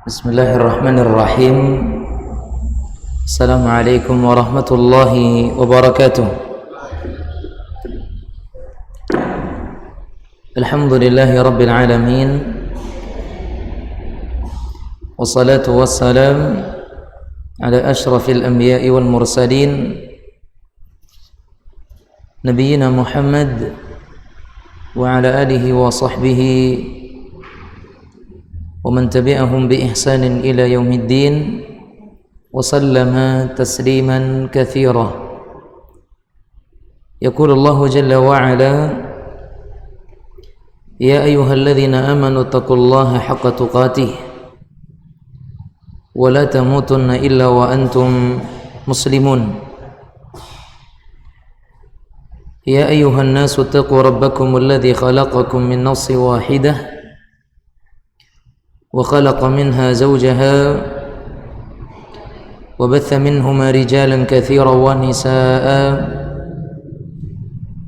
Bismillahirrahmanirrahim. Assalamualaikum warahmatullahi wabarakatuh. Alhamdulillahi rabbil alamin. Wassalatu wassalam ala ashrafil anbiya'i wal mursalin Nabiyyina Muhammad wa ala alihi wa sahbihi ومن تبعهم بإحسان إلى يوم الدين وسلم تسليما كثيرا. يقول الله جل وعلا: يا أيها الذين آمنوا اتقوا الله حق تقاته ولا تموتن إلا وأنتم مسلمون. يا أيها الناس اتقوا ربكم الذي خلقكم من نفس واحدة وخلق منها زوجها وبث منهما رجالا كثيرا ونساء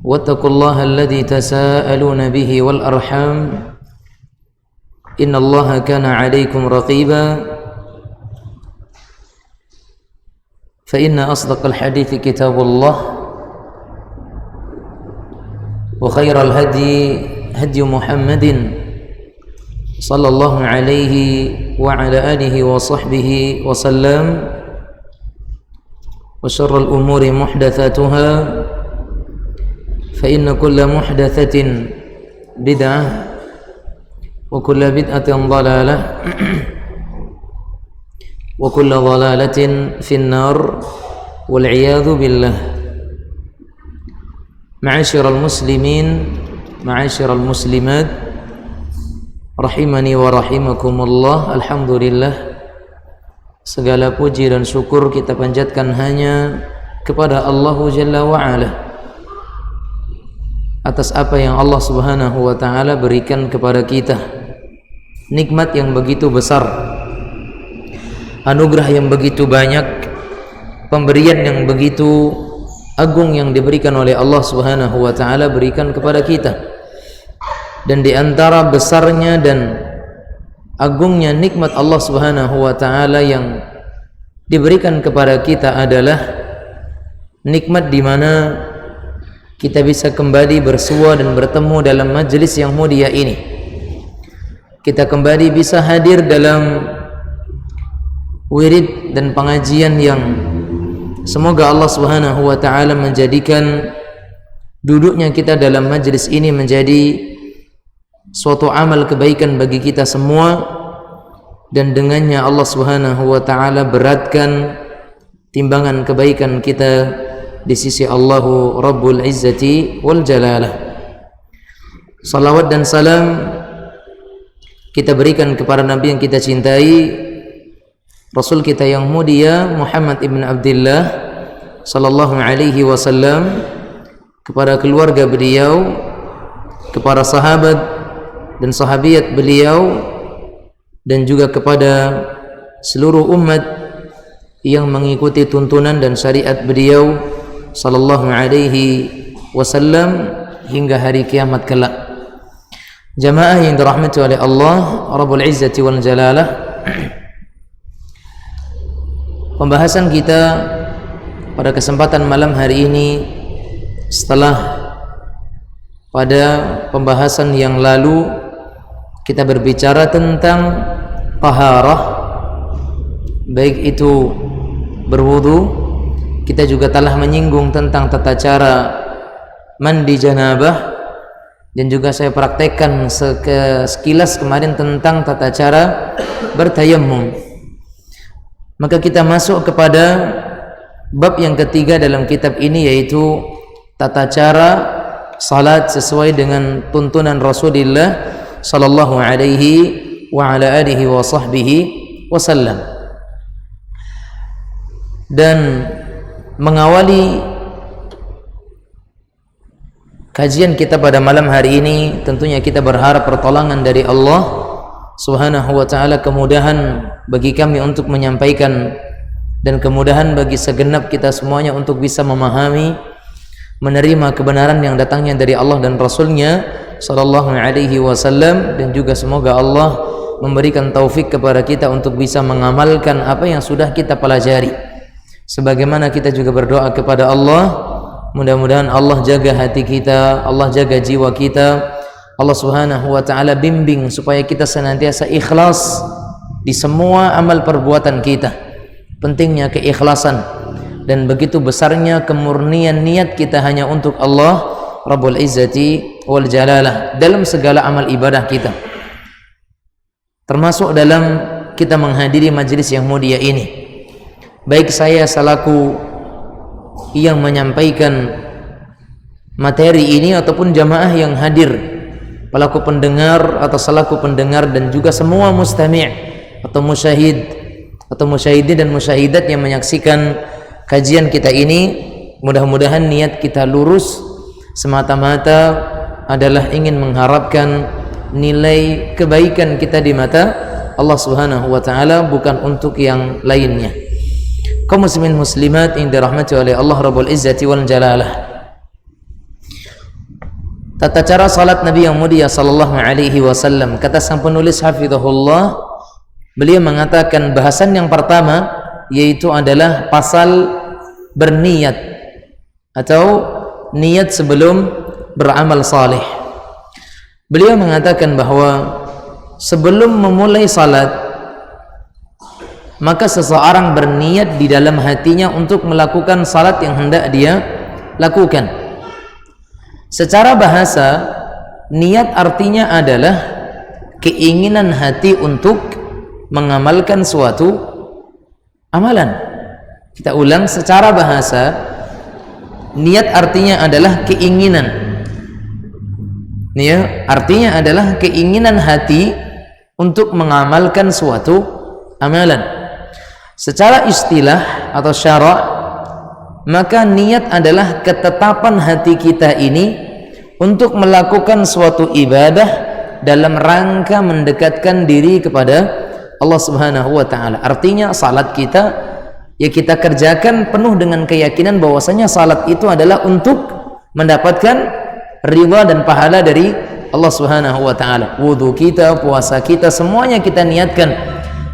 واتقوا الله الذي تساءلون به والأرحام إن الله كان عليكم رقيبا. فإن أصدق الحديث كتاب الله وخير الهدي هدي محمد صلى الله عليه وعلى آله وصحبه وسلم وشر الأمور محدثاتها فإن كل محدثة بدعة وكل بدعة ضلالة وكل ضلالة في النار والعياذ بالله. معاشر المسلمين معاشر المسلمات rahimani wa rahimakumullah. Alhamdulillah, segala puji dan syukur kita panjatkan hanya kepada Allah Jalla wa Ala atas apa yang Allah Subhanahu wa taala berikan kepada kita, nikmat yang begitu besar, anugerah yang begitu banyak, pemberian yang begitu agung yang diberikan oleh Allah Subhanahu wa taala berikan kepada kita. Dan di antara besarnya dan agungnya nikmat Allah Subhanahu wa taala yang diberikan kepada kita adalah nikmat di mana kita bisa kembali bersua dan bertemu dalam majelis yang mulia ini. Kita kembali bisa hadir dalam wirid dan pengajian yang semoga Allah Subhanahu wa taala menjadikan duduknya kita dalam majelis ini menjadi suatu amal kebaikan bagi kita semua, dan dengannya Allah Subhanahu wa taala beratkan timbangan kebaikan kita di sisi Allah Rabbul Izzati wal Jalalah. Salawat dan salam kita berikan kepada Nabi yang kita cintai, Rasul kita yang mulia Muhammad ibn Abdullah sallallahu alaihi wasallam, kepada keluarga beliau, kepada sahabat dan sahabiat beliau, dan juga kepada seluruh umat yang mengikuti tuntunan dan syariat beliau sallallahu alaihi wasallam hingga hari kiamat kelak. Jamaah yang dirahmati oleh Allah Rabbul Izzati wal Jalalah, pembahasan kita pada kesempatan malam hari ini setelah pada pembahasan yang lalu kita berbicara tentang taharah, baik itu berwudu. Kita juga telah menyinggung tentang tata cara mandi janabah, dan juga saya praktekkan sekilas kemarin tentang tata cara bertayammum. Maka kita masuk kepada bab yang ketiga dalam kitab ini, yaitu tata cara salat sesuai dengan tuntunan Rasulullah sallallahu alaihi wa ala alihi wa sahbihi wasallam. Dan mengawali kajian kita pada malam hari ini, tentunya kita berharap pertolongan dari Allah Subhanahu wa taala, kemudahan bagi kami untuk menyampaikan, dan kemudahan bagi segenap kita semuanya untuk bisa memahami, menerima kebenaran yang datangnya dari Allah dan Rasulnya sallallahu alaihi wasallam, dan juga semoga Allah memberikan taufik kepada kita untuk bisa mengamalkan apa yang sudah kita pelajari. Sebagaimana kita juga berdoa kepada Allah, mudah-mudahan Allah jaga hati kita, Allah jaga jiwa kita, Allah Subhanahu wa taala bimbing supaya kita senantiasa ikhlas di semua amal perbuatan kita. Pentingnya keikhlasan dan begitu besarnya kemurnian niat kita hanya untuk Allah Rabbul Izzati wal Jalalah dalam segala amal ibadah kita, termasuk dalam kita menghadiri majelis yang mulia ini. Baik saya selaku yang menyampaikan materi ini ataupun jamaah yang hadir, pelaku pendengar atau selaku pendengar, dan juga semua mustami' atau musyahid atau musyahidin dan musyahidat yang menyaksikan kajian kita ini, mudah-mudahan niat kita lurus semata-mata adalah ingin mengharapkan nilai kebaikan kita di mata Allah Subhanahu wa taala, bukan untuk yang lainnya. Kaum muslimin muslimat yang dirahmati oleh Allah Rabbul Izzati wal Jalalah, tata cara salat Nabi yang mulia sallallahu alaihi wasallam, kata sang penulis hafizahullah, beliau mengatakan bahasan yang pertama yaitu adalah pasal berniat atau niat sebelum beramal saleh. Beliau mengatakan bahwa sebelum memulai salat, maka seseorang berniat di dalam hatinya untuk melakukan salat yang hendak dia lakukan. Secara bahasa, niat artinya adalah keinginan hati untuk mengamalkan suatu amalan. Kita ulang, secara bahasa, niat artinya adalah keinginan. Ya, artinya adalah keinginan hati untuk mengamalkan suatu amalan. Secara istilah atau syara', maka niat adalah ketetapan hati kita ini untuk melakukan suatu ibadah dalam rangka mendekatkan diri kepada Allah Subhanahu wa taala. Artinya salat kita ya kita kerjakan penuh dengan keyakinan bahwasanya salat itu adalah untuk mendapatkan ridha dan pahala dari Allah Subhanahu wa taala. Wudu kita, puasa kita, semuanya kita niatkan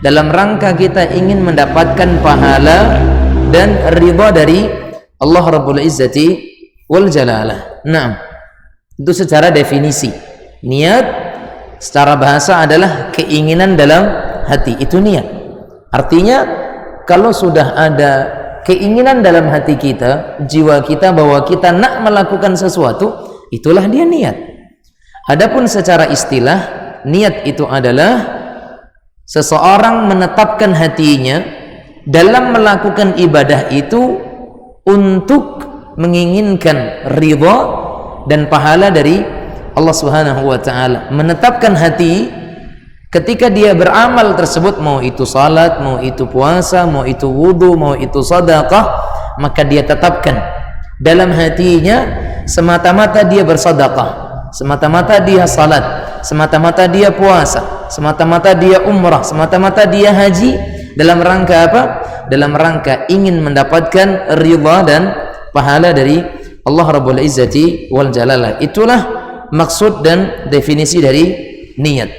dalam rangka kita ingin mendapatkan pahala dan ridha dari Allah Rabbul Izzati wal Jalalah. Nah, itu secara definisi. Niat secara bahasa adalah keinginan dalam hati, itu niat. Artinya kalau sudah ada keinginan dalam hati kita, jiwa kita, bahwa kita nak melakukan sesuatu, itulah dia niat. Adapun secara istilah, niat itu adalah seseorang menetapkan hatinya dalam melakukan ibadah itu untuk menginginkan ridha dan pahala dari Allah Subhanahu wa taala. Menetapkan hati ketika dia beramal tersebut, mau itu salat, mau itu puasa, mau itu wudu, mau itu sedekah, maka dia tetapkan dalam hatinya semata-mata dia bersedekah, semata-mata dia salat, semata-mata dia puasa, semata-mata dia umrah, semata-mata dia haji, dalam rangka apa? Dalam rangka ingin mendapatkan ridha dan pahala dari Allah Rabbul Izzati wal Jalalah. Itulah maksud dan definisi dari niat.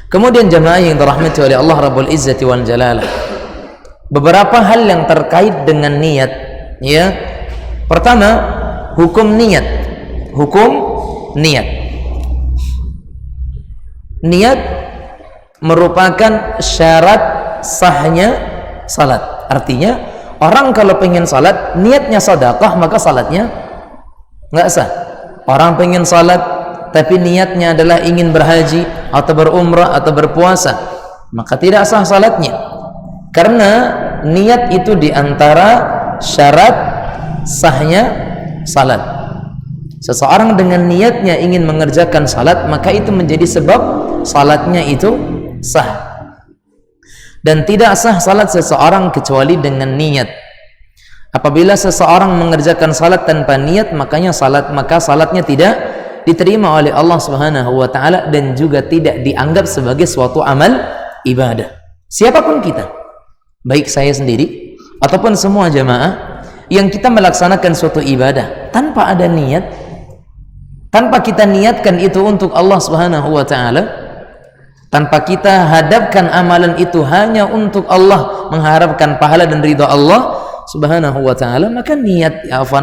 Kemudian jamaah yang dirahmati oleh Allah Rabbul Izzati wal Jalalah, beberapa hal yang terkait dengan niat, ya. Pertama, hukum niat. Hukum niat. Niat merupakan syarat sahnya salat. Artinya orang kalau pengen salat, niatnya sedekah, maka salatnya nggak sah. Orang pengen salat tapi niatnya adalah ingin berhaji atau berumrah atau berpuasa, maka tidak sah salatnya. Karena niat itu diantara syarat sahnya salat. Seseorang dengan niatnya ingin mengerjakan salat, maka itu menjadi sebab salatnya itu sah. Dan tidak sah salat seseorang kecuali dengan niat. Apabila seseorang mengerjakan salat tanpa niat, maka salatnya tidak diterima oleh Allah Subhanahu wa taala dan juga tidak dianggap sebagai suatu amal ibadah. Siapapun kita, baik saya sendiri ataupun semua jamaah, yang kita melaksanakan suatu ibadah tanpa ada niat, tanpa kita niatkan itu untuk Allah Subhanahu wa taala, tanpa kita hadapkan amalan itu hanya untuk Allah, mengharapkan pahala dan ridha Allah Subhanahu wa ta'ala, maka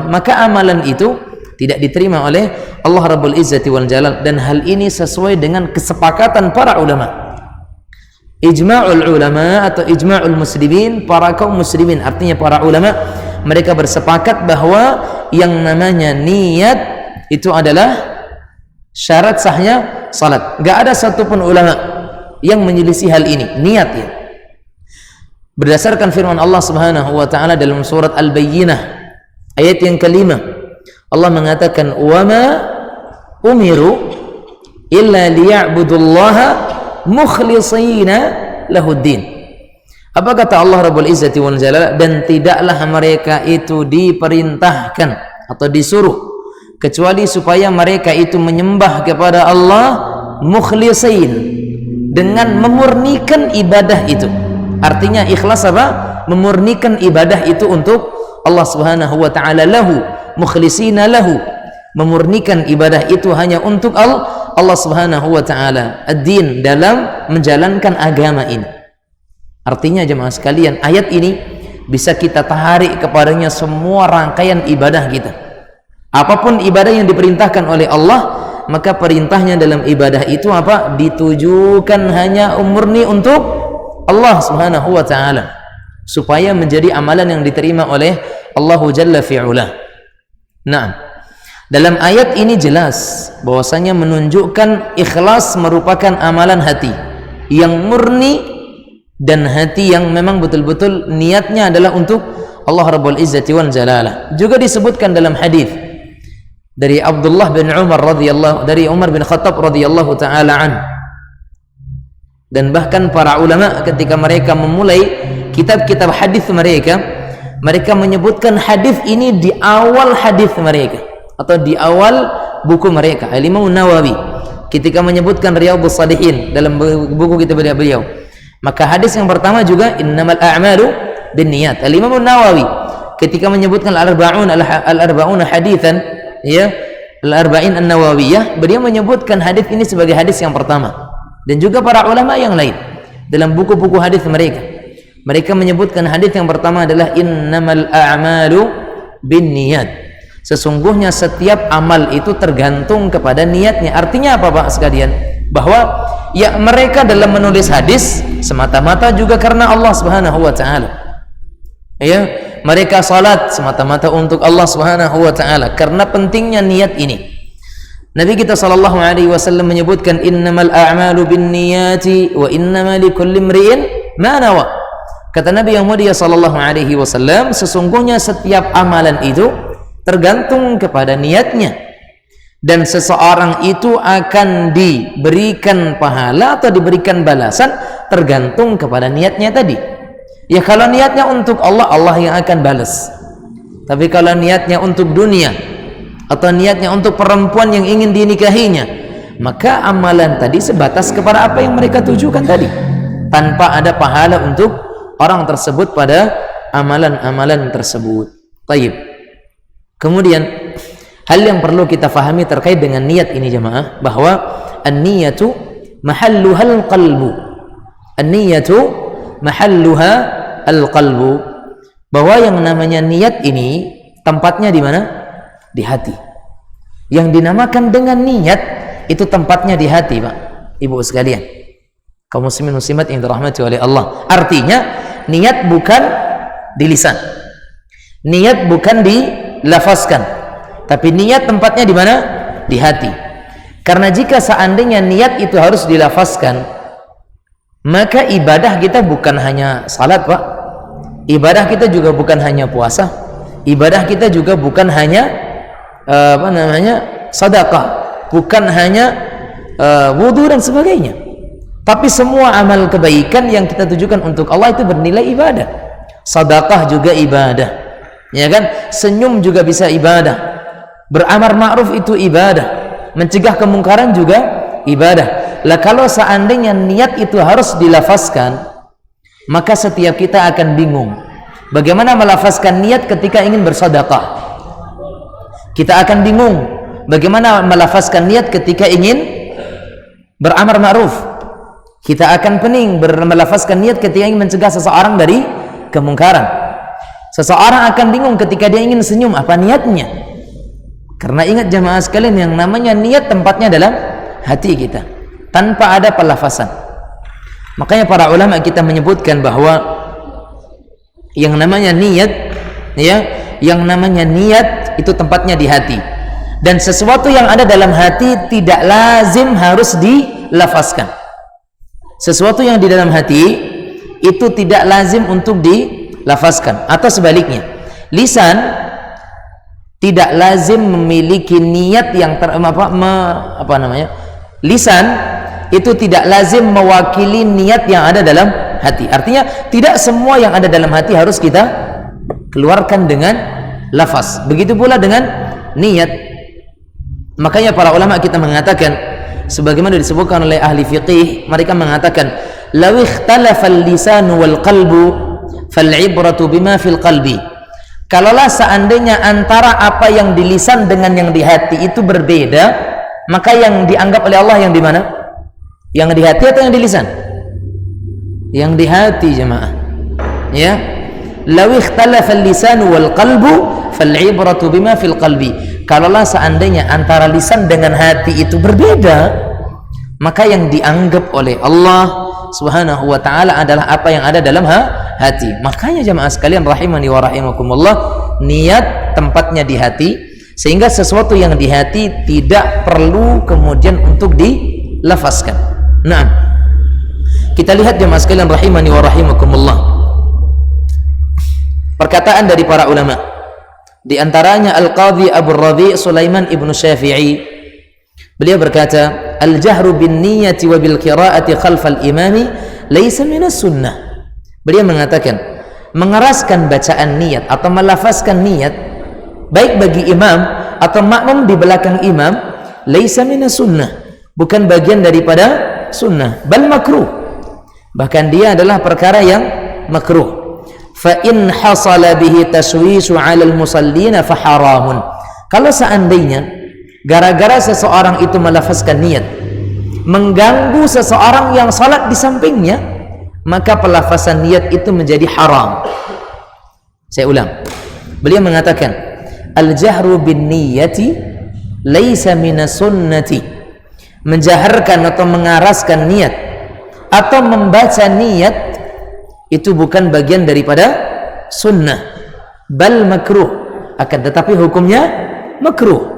maka amalan itu tidak diterima oleh Allah Rabbul Izzati wal Jalal. Dan hal ini sesuai dengan kesepakatan para ulama, ijma'ul ulama atau ijma'ul muslimin, para kaum muslimin, artinya para ulama, mereka bersepakat bahwa yang namanya niat itu adalah syarat sahnya salat. Gak ada satupun ulama yang menyelisih hal ini, niat ya. Berdasarkan firman Allah Subhanahu wa ta'ala dalam surat Al-Bayyinah ayat yang kelima, Allah mengatakan, wa ma umiru illa liya'budullaha mukhlishina lahuddin. Apa kata Allah Rabbul Izzati wal Jalal? Dan tidaklah mereka itu diperintahkan atau disuruh kecuali supaya mereka itu menyembah kepada Allah mukhlisin, dengan memurnikan ibadah itu. Artinya ikhlas apa? Memurnikan ibadah itu untuk Allah Subhanahu wa ta'ala, lahu mukhlisina lahu, memurnikan ibadah itu hanya untuk Allah Subhanahu wa ta'ala, ad-din, dalam menjalankan agama ini. Artinya jemaah sekalian, ayat ini bisa kita tarik kepadanya semua rangkaian ibadah kita. Apapun ibadah yang diperintahkan oleh Allah, maka perintahnya dalam ibadah itu apa? Ditujukan hanya murni untuk Allah Subhanahu wa ta'ala, supaya menjadi amalan yang diterima oleh Allah Jalla fi'ula. Nah, dalam ayat ini jelas bahwasanya menunjukkan ikhlas merupakan amalan hati yang murni, dan hati yang memang betul-betul niatnya adalah untuk Allah Rabbul Izzati wal Jalalah. Juga disebutkan dalam hadis dari Abdullah bin Umar dari Umar bin Khattab radhiyallahu taala an. Dan bahkan para ulama ketika mereka memulai kitab-kitab hadis mereka menyebutkan hadis ini di awal hadis mereka atau di awal buku mereka. Al-Imam Nawawi ketika menyebutkan Riyadhus Shalihin dalam buku kitab beliau, maka hadis yang pertama juga innamal a'malu binniyat. Al-Imam Nawawi ketika menyebutkan al-arba'un haditsan, ya, Al-Arba'in An-Nawawiyah, beliau menyebutkan hadis ini sebagai hadis yang pertama. Dan juga para ulama yang lain dalam buku-buku hadis mereka menyebutkan hadis yang pertama adalah innamal a'malu binniyat. Sesungguhnya setiap amal itu tergantung kepada niatnya. Artinya apa Pak sekalian? Bahwa ya mereka dalam menulis hadis semata-mata juga karena Allah Subhanahu wa ta'ala. Ya, mereka salat semata-mata untuk Allah Subhanahu wa ta'ala karena pentingnya niat ini. Nabi kita sallallahu alaihi wasallam menyebutkan innamal a'malu binniyati wa innamal likulli imri'in ma nawa. Kata Nabi yang mulia sallallahu alaihi wasallam, sesungguhnya setiap amalan itu tergantung kepada niatnya, dan seseorang itu akan diberikan pahala atau diberikan balasan tergantung kepada niatnya tadi. Ya kalau niatnya untuk Allah, Allah yang akan balas. Tapi kalau niatnya untuk dunia atau niatnya untuk perempuan yang ingin dinikahinya, maka amalan tadi sebatas kepada apa yang mereka tujukan tadi, tanpa ada pahala untuk orang tersebut pada amalan-amalan tersebut. Taib. Kemudian hal yang perlu kita fahami terkait dengan niat ini jemaah, bahwa an-niyatu mahalluhal qalbu. An-niyatu mahalluha al-qalbu, bahwa yang namanya niat ini tempatnya di mana? Di hati. Yang dinamakan dengan niat itu tempatnya di hati, Pak, Ibu sekalian, kaum muslimin muslimat yang dirahmati oleh Allah. Artinya niat bukan di lisan, niat bukan dilafazkan, tapi niat tempatnya di mana? Di hati. Karena jika seandainya niat itu harus dilafazkan, maka ibadah kita bukan hanya salat, Pak. Ibadah kita juga bukan hanya puasa. Ibadah kita juga bukan hanya sedekah, bukan hanya wudu dan sebagainya. Tapi semua amal kebaikan yang kita tujukan untuk Allah itu bernilai ibadah. Sedekah juga ibadah, ya kan? Senyum juga bisa ibadah. Beramar ma'ruf itu ibadah. Mencegah kemungkaran juga ibadah. Lah kalau seandainya niat itu harus dilafazkan, maka setiap kita akan bingung bagaimana melafazkan niat ketika ingin bersedekah. Kita akan bingung bagaimana melafazkan niat ketika ingin beramar ma'ruf. Kita akan pening melafazkan niat ketika ingin mencegah seseorang dari kemungkaran. Seseorang akan bingung ketika dia ingin senyum, apa niatnya? Karena ingat jamaah sekalian, yang namanya niat tempatnya dalam hati kita, tanpa ada pelafazan. Makanya para ulama kita menyebutkan bahwa yang namanya niat, ya, yang namanya niat itu tempatnya di hati. Dan sesuatu yang ada dalam hati tidak lazim harus dilafazkan. Sesuatu yang di dalam hati itu tidak lazim untuk dilafazkan, atau sebaliknya, lisan tidak lazim memiliki niat yang lisan itu tidak lazim mewakili niat yang ada dalam hati. Artinya tidak semua yang ada dalam hati harus kita keluarkan dengan lafaz. Begitu pula dengan niat. Makanya para ulama kita mengatakan, sebagaimana disebutkan oleh ahli fiqih, mereka mengatakan, law ikhtalafa al-lisanu wal qalbu fal ibratu bima fil qalbi. Kalaulah seandainya antara apa yang di lisan dengan yang di hati itu berbeda, maka yang dianggap oleh Allah yang di mana? Yang di hati atau yang di lisan? Yang di hati, jemaah. Ya. Law ikhtalafa al-lisanu wal qalbu fal ibratu bima fil qalbi. Kalaulah seandainya antara lisan dengan hati itu berbeda, maka yang dianggap oleh Allah Subhanahu wa ta'ala adalah apa yang ada dalam hati. Makanya jamaah sekalian rahimani wa rahimakumullah, niat tempatnya di hati, sehingga sesuatu yang di hati tidak perlu kemudian untuk dilafazkan. Nah, kita lihat jamaah sekalian rahimani wa rahimakumullah, perkataan dari para ulama. Di antaranya Al-Qadhi Abu Radhi Sulaiman ibnu Syafi'i, beliau berkata, al-jahru bin niyati wa bil qira'ati khalfal imami laysa minas sunnah. Beliau mengatakan, mengeraskan bacaan niat atau melafazkan niat baik bagi imam atau makmum di belakang imam, laysa minas sunnah, bukan bagian daripada sunnah, bal makruh, bahkan dia adalah perkara yang makruh. Fa in hasala bihi taswisu 'alal musallina fa haramun. Kalau seandainya gara-gara seseorang itu melafazkan niat mengganggu seseorang yang salat di sampingnya, maka pelafazan niat itu menjadi haram. Saya ulang. Beliau mengatakan, al-jahru bin niyati laisa minas sunnati. Menjaharkan atau mengaraskan niat atau membaca niat itu bukan bagian daripada sunnah, bal makruh, akan tetapi hukumnya makruh.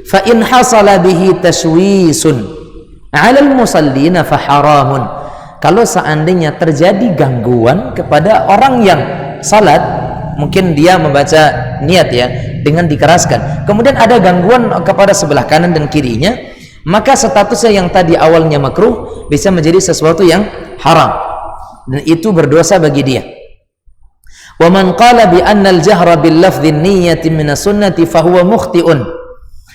Fa in hasala bihi tashwisun 'alal musallina fa haramun. Kalau seandainya terjadi gangguan kepada orang yang salat, mungkin dia membaca niat ya dengan dikeraskan, kemudian ada gangguan kepada sebelah kanan dan kirinya, maka statusnya yang tadi awalnya makruh bisa menjadi sesuatu yang haram, dan itu berdosa bagi dia. Wa man qala bi anna al-jahra bil lafdhi niyyati min as-sunnati fa huwa mukhti'un.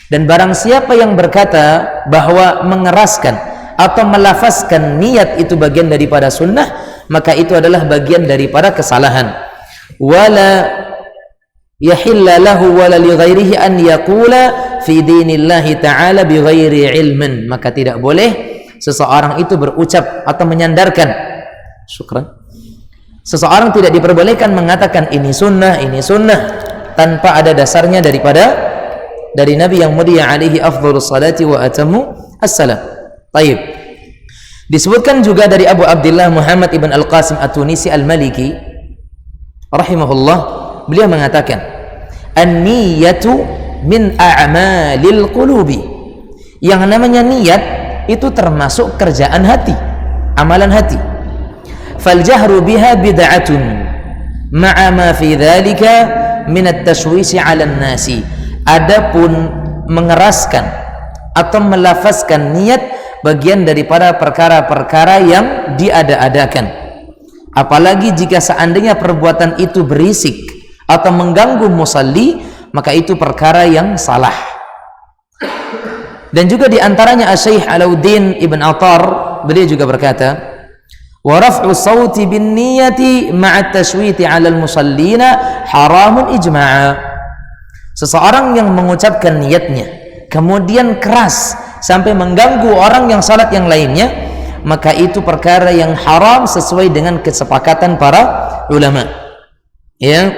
Dan barang siapa yang berkata bahwa mengeraskan atau melafazkan niat itu bagian daripada sunnah, maka itu adalah bagian daripada kesalahan. Wala yahilla lahu wala li ghairihi an yaqula fi dinillahi ta'ala bi ghairi ilmin. Maka tidak boleh seseorang itu berucap atau menyandarkan, syukran, seseorang tidak diperbolehkan mengatakan ini sunnah tanpa ada dasarnya dari Nabi yang mulia alaihi afdhalus salati wa atamu assalam. Taib. Disebutkan juga dari Abu Abdullah Muhammad ibn Al-Qasim At-Tunisi Al-Maliki rahimahullah, beliau mengatakan, an-niyatu min a'malil qulubi. Yang namanya niat itu termasuk kerjaan hati, amalan hati. Fal jahru biha bid'atun ma'a ma fi dzalika min at-tashwisi 'ala an-nasi. Adapun mengeraskan atau melafazkan niat bagian daripada perkara-perkara yang diada-adakan, apalagi jika seandainya perbuatan itu berisik atau mengganggu musalli, maka itu perkara yang salah. Dan juga diantaranya Asy-Syaikh Alauddin Ibn Attar, beliau juga berkata, wa raf'u sawti bin niyati ma'a tashwiti 'alal musallina haramun ijma'a. Seseorang yang mengucapkan niatnya kemudian keras sampai mengganggu orang yang salat yang lainnya, maka itu perkara yang haram sesuai dengan kesepakatan para ulama. Ya,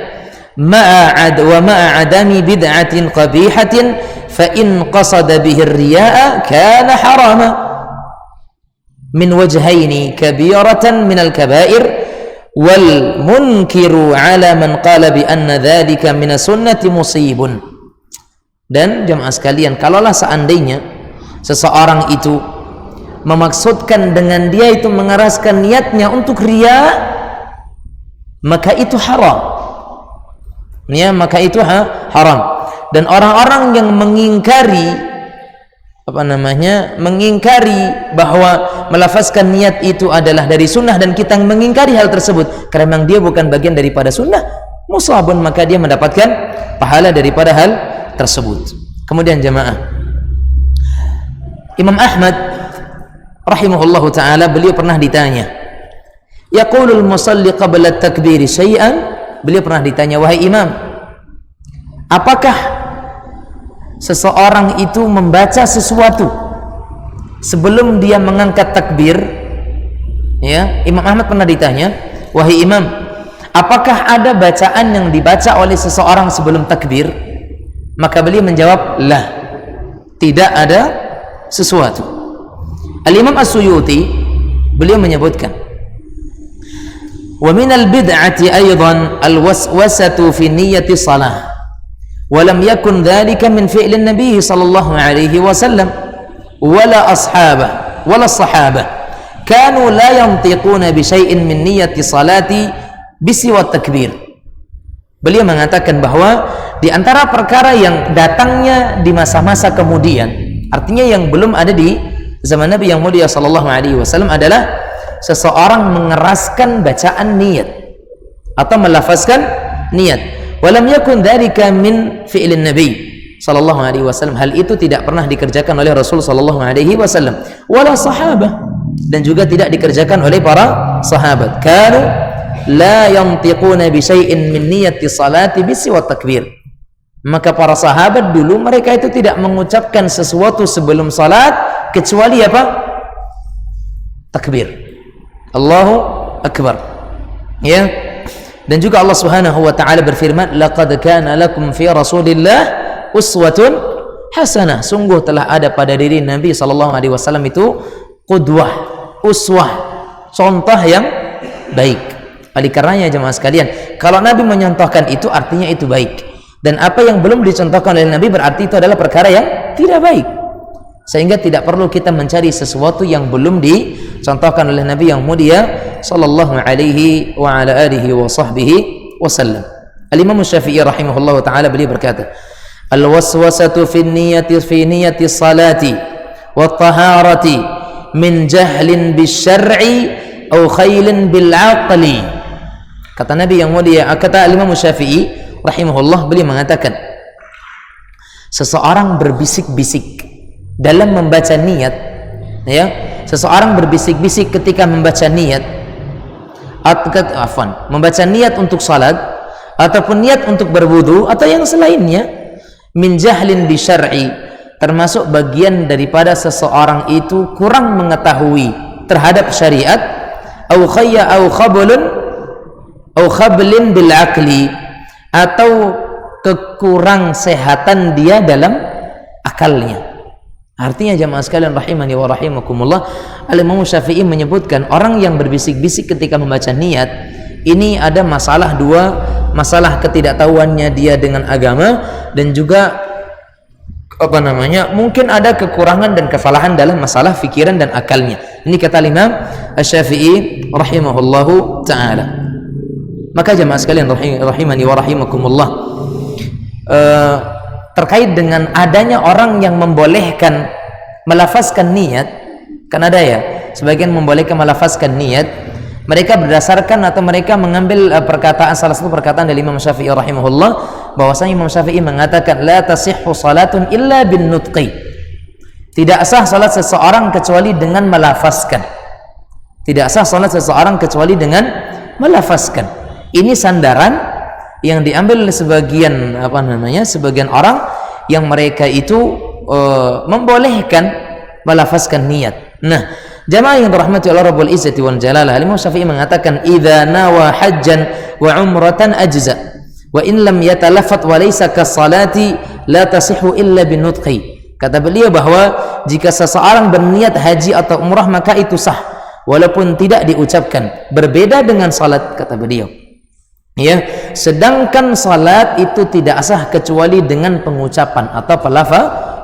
ma'a adami bid'atin qabihatin fa in qasada bihi ar-riya'a kana harama min wajhaini kabiratan min al-kaba'ir wal munkiru ala man qala bi anna dhalika min sunnati musibun. Dan jemaah sekalian, kalaulah seandainya seseorang itu memaksudkan dengan dia itu mengeraskan niatnya untuk riya, maka itu haram. Ya, maka itu haram. Dan orang-orang yang mengingkari mengingkari bahwa melafazkan niat itu adalah dari sunnah, dan kita mengingkari hal tersebut karena memang dia bukan bagian daripada sunnah, musabun, maka dia mendapatkan pahala daripada hal tersebut. Kemudian jemaah, Imam Ahmad rahimahullahu ta'ala, beliau pernah ditanya, yaqulul musalli qabla takbiri syai'an, beliau pernah ditanya, wahai imam, apakah seseorang itu membaca sesuatu sebelum dia mengangkat takbir? Ya, Imam Ahmad pernah ditanya, wahai imam, apakah ada bacaan yang dibaca oleh seseorang sebelum takbir? Maka beliau menjawab, lah, tidak ada sesuatu. Al-Imam As-Suyuti beliau menyebutkan, wa minal bid'ati aydan al-waswasatu fi niyyati salah wa lam yakun dhalika min fi'lin nabiy sallallahu alaihi wasallam wala ashabah wala sahabah kanu la yantiquna bi syai'in min niyyati salati bisiwa takbir. Beliau mengatakan bahwa di antara perkara yang datangnya di masa-masa kemudian, artinya yang belum ada di zaman Nabi yang mulia sallallahu alaihi wasallam, adalah seseorang mengeraskan bacaan niat atau melafazkan niat. Walam yakun dzalika min fi'lin nabi sallallahu alaihi wasallam. Hal itu tidak pernah dikerjakan oleh Rasul sallallahu alaihi wasallam, wala sahabah, dan juga tidak dikerjakan oleh para sahabat. Kanu la yantiquna bi syai'in min niyyati salati bisiwa takbir. Maka para sahabat dulu mereka itu tidak mengucapkan sesuatu sebelum salat kecuali apa? Takbir, Allahu Akbar. Ya. Dan juga Allah Subhanahu wa taala berfirman, laqad kana lakum fi Rasulillah uswatun hasanah. Sungguh telah ada pada diri Nabi sallallahu alaihi wasallam itu qudwah, uswah, contoh yang baik. Oleh karenanya jemaah sekalian, kalau Nabi menyontohkan itu artinya itu baik. Dan apa yang belum dicontohkan oleh Nabi berarti itu adalah perkara yang tidak baik. Sehingga tidak perlu kita mencari sesuatu yang belum dicontohkan oleh Nabi yang mulia sallallahu alaihi wa ala alihi wa sahbihi wasallam. Al-Imam Syafi'i rahimahullah ta'ala beliau berkata, al-waswasatu fi niyyati salati wa taharati min jahlin bisyar'i aw khailin bil aqli. Kata Nabi yang mulia, kata Al-Imam Syafi'i rahimahullah, beliau mengatakan, seseorang berbisik-bisik dalam membaca niat, ya, seseorang berbisik-bisik ketika membaca niat, membaca niat untuk salat ataupun niat untuk berwudu atau yang selainnya, min jahlin bi syar'i, termasuk bagian daripada seseorang itu kurang mengetahui terhadap syariat, au khayya au khablin bil aqli, atau kekurang sehatan dia dalam akalnya. Artinya jamaah sekalian rahimani wa rahimakumullah, Al-Imam Syafi'i menyebutkan orang yang berbisik-bisik ketika membaca niat ini ada masalah dua, masalah ketidaktahuannya dia dengan agama, dan juga mungkin ada kekurangan dan kesalahan dalam masalah fikiran dan akalnya. Ini kata Imam Syafi'i rahimahullahu ta'ala. Maka jamaah sekalian rahimani wa rahimakumullah, terkait dengan adanya orang yang membolehkan melafazkan niat, kan ada ya sebagian membolehkan melafazkan niat, mereka berdasarkan atau mereka mengambil perkataan, salah satu perkataan dari Imam Syafi'i rahimahullah, bahwasanya Imam Syafi'i mengatakan la tasihhu salatun illa bin nutqi, tidak sah salat seseorang kecuali dengan melafazkan, tidak sah salat seseorang kecuali dengan melafazkan. Ini sandaran yang diambil oleh sebagian sebagian orang yang mereka itu membolehkan melafazkan niat. Nah, Jamaah yang dirahmati oleh Rabbul Izzati wal Jalalah, Imam Syafi'i mengatakan idza nawa hajjan wa umratan ajza wa in lam yatalaffat wa laysa kas-salati la tasihhu illa binutqi. Kata beliau bahwa jika seseorang berniat haji atau umrah maka itu sah walaupun tidak diucapkan. Berbeda dengan salat, kata beliau. Ya, sedangkan salat itu tidak sah kecuali dengan pengucapan atau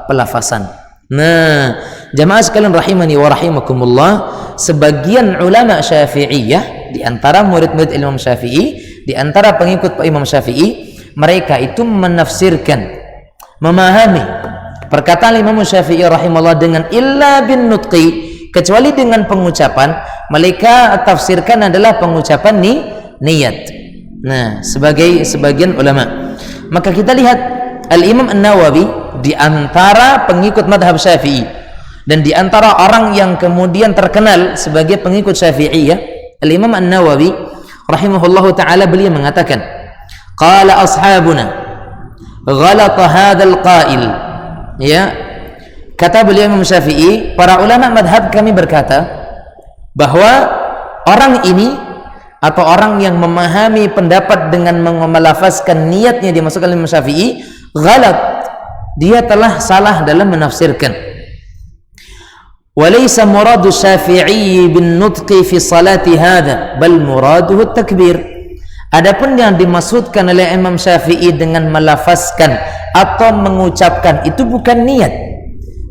pelafasan. Nah, jamaah sekalian rahimani wa rahimakumullah, sebagian ulama Syafi'iyah di antara murid-murid Imam Syafi'i, di antara pengikut Imam Syafi'i, mereka itu menafsirkan, memahami perkataan Imam Syafi'i rahimahullah dengan illa bin nutqi, kecuali dengan pengucapan. Mereka tafsirkan adalah pengucapan niat. Nah, sebagai sebagian ulama. Maka kita lihat Al-Imam An-Nawawi di antara pengikut madhab Syafi'i dan di antara orang yang kemudian terkenal sebagai pengikut Syafi'i, ya, Al-Imam An-Nawawi rahimahullahu ta'ala, beliau mengatakan qala ashabuna ghalata hadzal qail, ya, kata beliau Imam Syafi'i, para ulama madhab kami berkata bahwa orang ini atau orang yang memahami pendapat dengan melafazkan niatnya dimasukkan Imam Syafi'i ghalat, dia telah salah dalam menafsirkan. Walaysa muradu Syafi'i bin nutqi fi salati hadha bal muraduhu takbir. Adapun yang dimaksudkan oleh Imam Syafi'i dengan melafazkan atau mengucapkan itu bukan niat,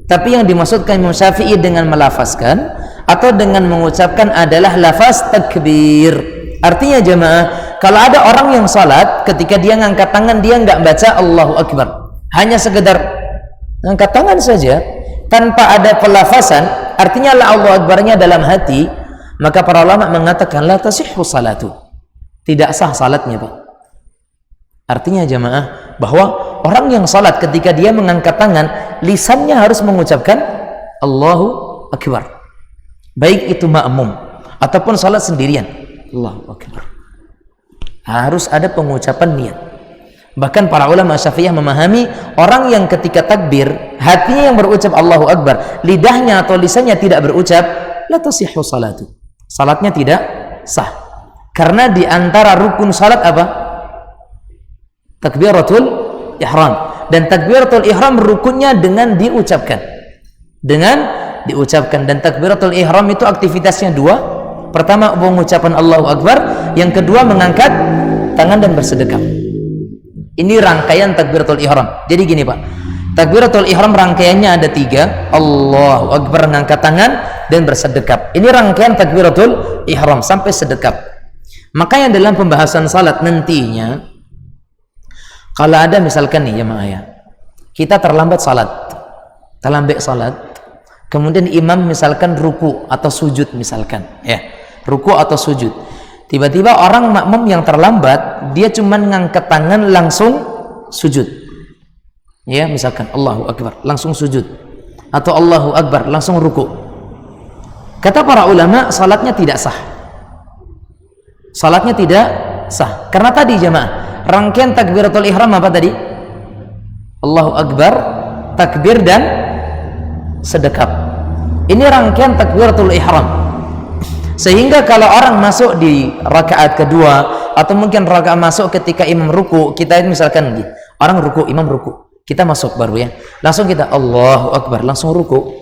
tapi yang dimaksudkan Imam Syafi'i dengan melafazkan atau dengan mengucapkan adalah lafaz takbir. Artinya jemaah, kalau ada orang yang salat ketika dia ngangkat tangan dia enggak baca Allahu Akbar, hanya sekedar angkat tangan saja tanpa ada pelafasan, artinya la Allahu Akbarnya dalam hati, maka para ulama mengatakan la tasihhu salatu, tidak sah salatnya, Pak. Artinya jemaah bahwa orang yang salat ketika dia mengangkat tangan, lisannya harus mengucapkan Allahu Akbar, baik itu makmum ataupun salat sendirian. Allahu Akbar, harus ada pengucapan niat. Bahkan para ulama Syafi'iyah memahami orang yang ketika takbir hatinya yang berucap Allahu Akbar, lidahnya atau lisannya tidak berucap, la tasihhu salatu, salatnya tidak sah. Karena di antara rukun salat apa? Takbiratul ihram, dan takbiratul ihram rukunnya dengan diucapkan, dan takbiratul ihram itu aktivitasnya dua. Pertama pengucapan Allahu Akbar, yang kedua mengangkat tangan dan bersedekap. Ini rangkaian takbiratul ihram. Jadi gini Pak, takbiratul ihram rangkaiannya ada 3, Allahu Akbar, mengangkat tangan dan bersedekap. Ini rangkaian takbiratul ihram sampai sedekap. Makanya dalam pembahasan salat nantinya, kalau ada misalkan nih jemaah ya, kita terlambat salat, kemudian imam misalkan ruku atau sujud misalkan, ya, ruku atau sujud, tiba-tiba orang makmum yang terlambat dia cuman ngangkat tangan langsung sujud, ya, misalkan Allahu Akbar langsung sujud, atau Allahu Akbar langsung ruku. Kata para ulama salatnya tidak sah, karena tadi jemaah rangkaian takbiratul ihram apa tadi? Allahu Akbar, takbir dan sedekap. Ini rangkaian takbiratul ihram. Sehingga kalau orang masuk di rakaat kedua atau mungkin rakaat masuk ketika imam ruku, kita misalkan orang ruku, imam ruku, kita masuk baru ya, langsung kita Allahu Akbar langsung ruku.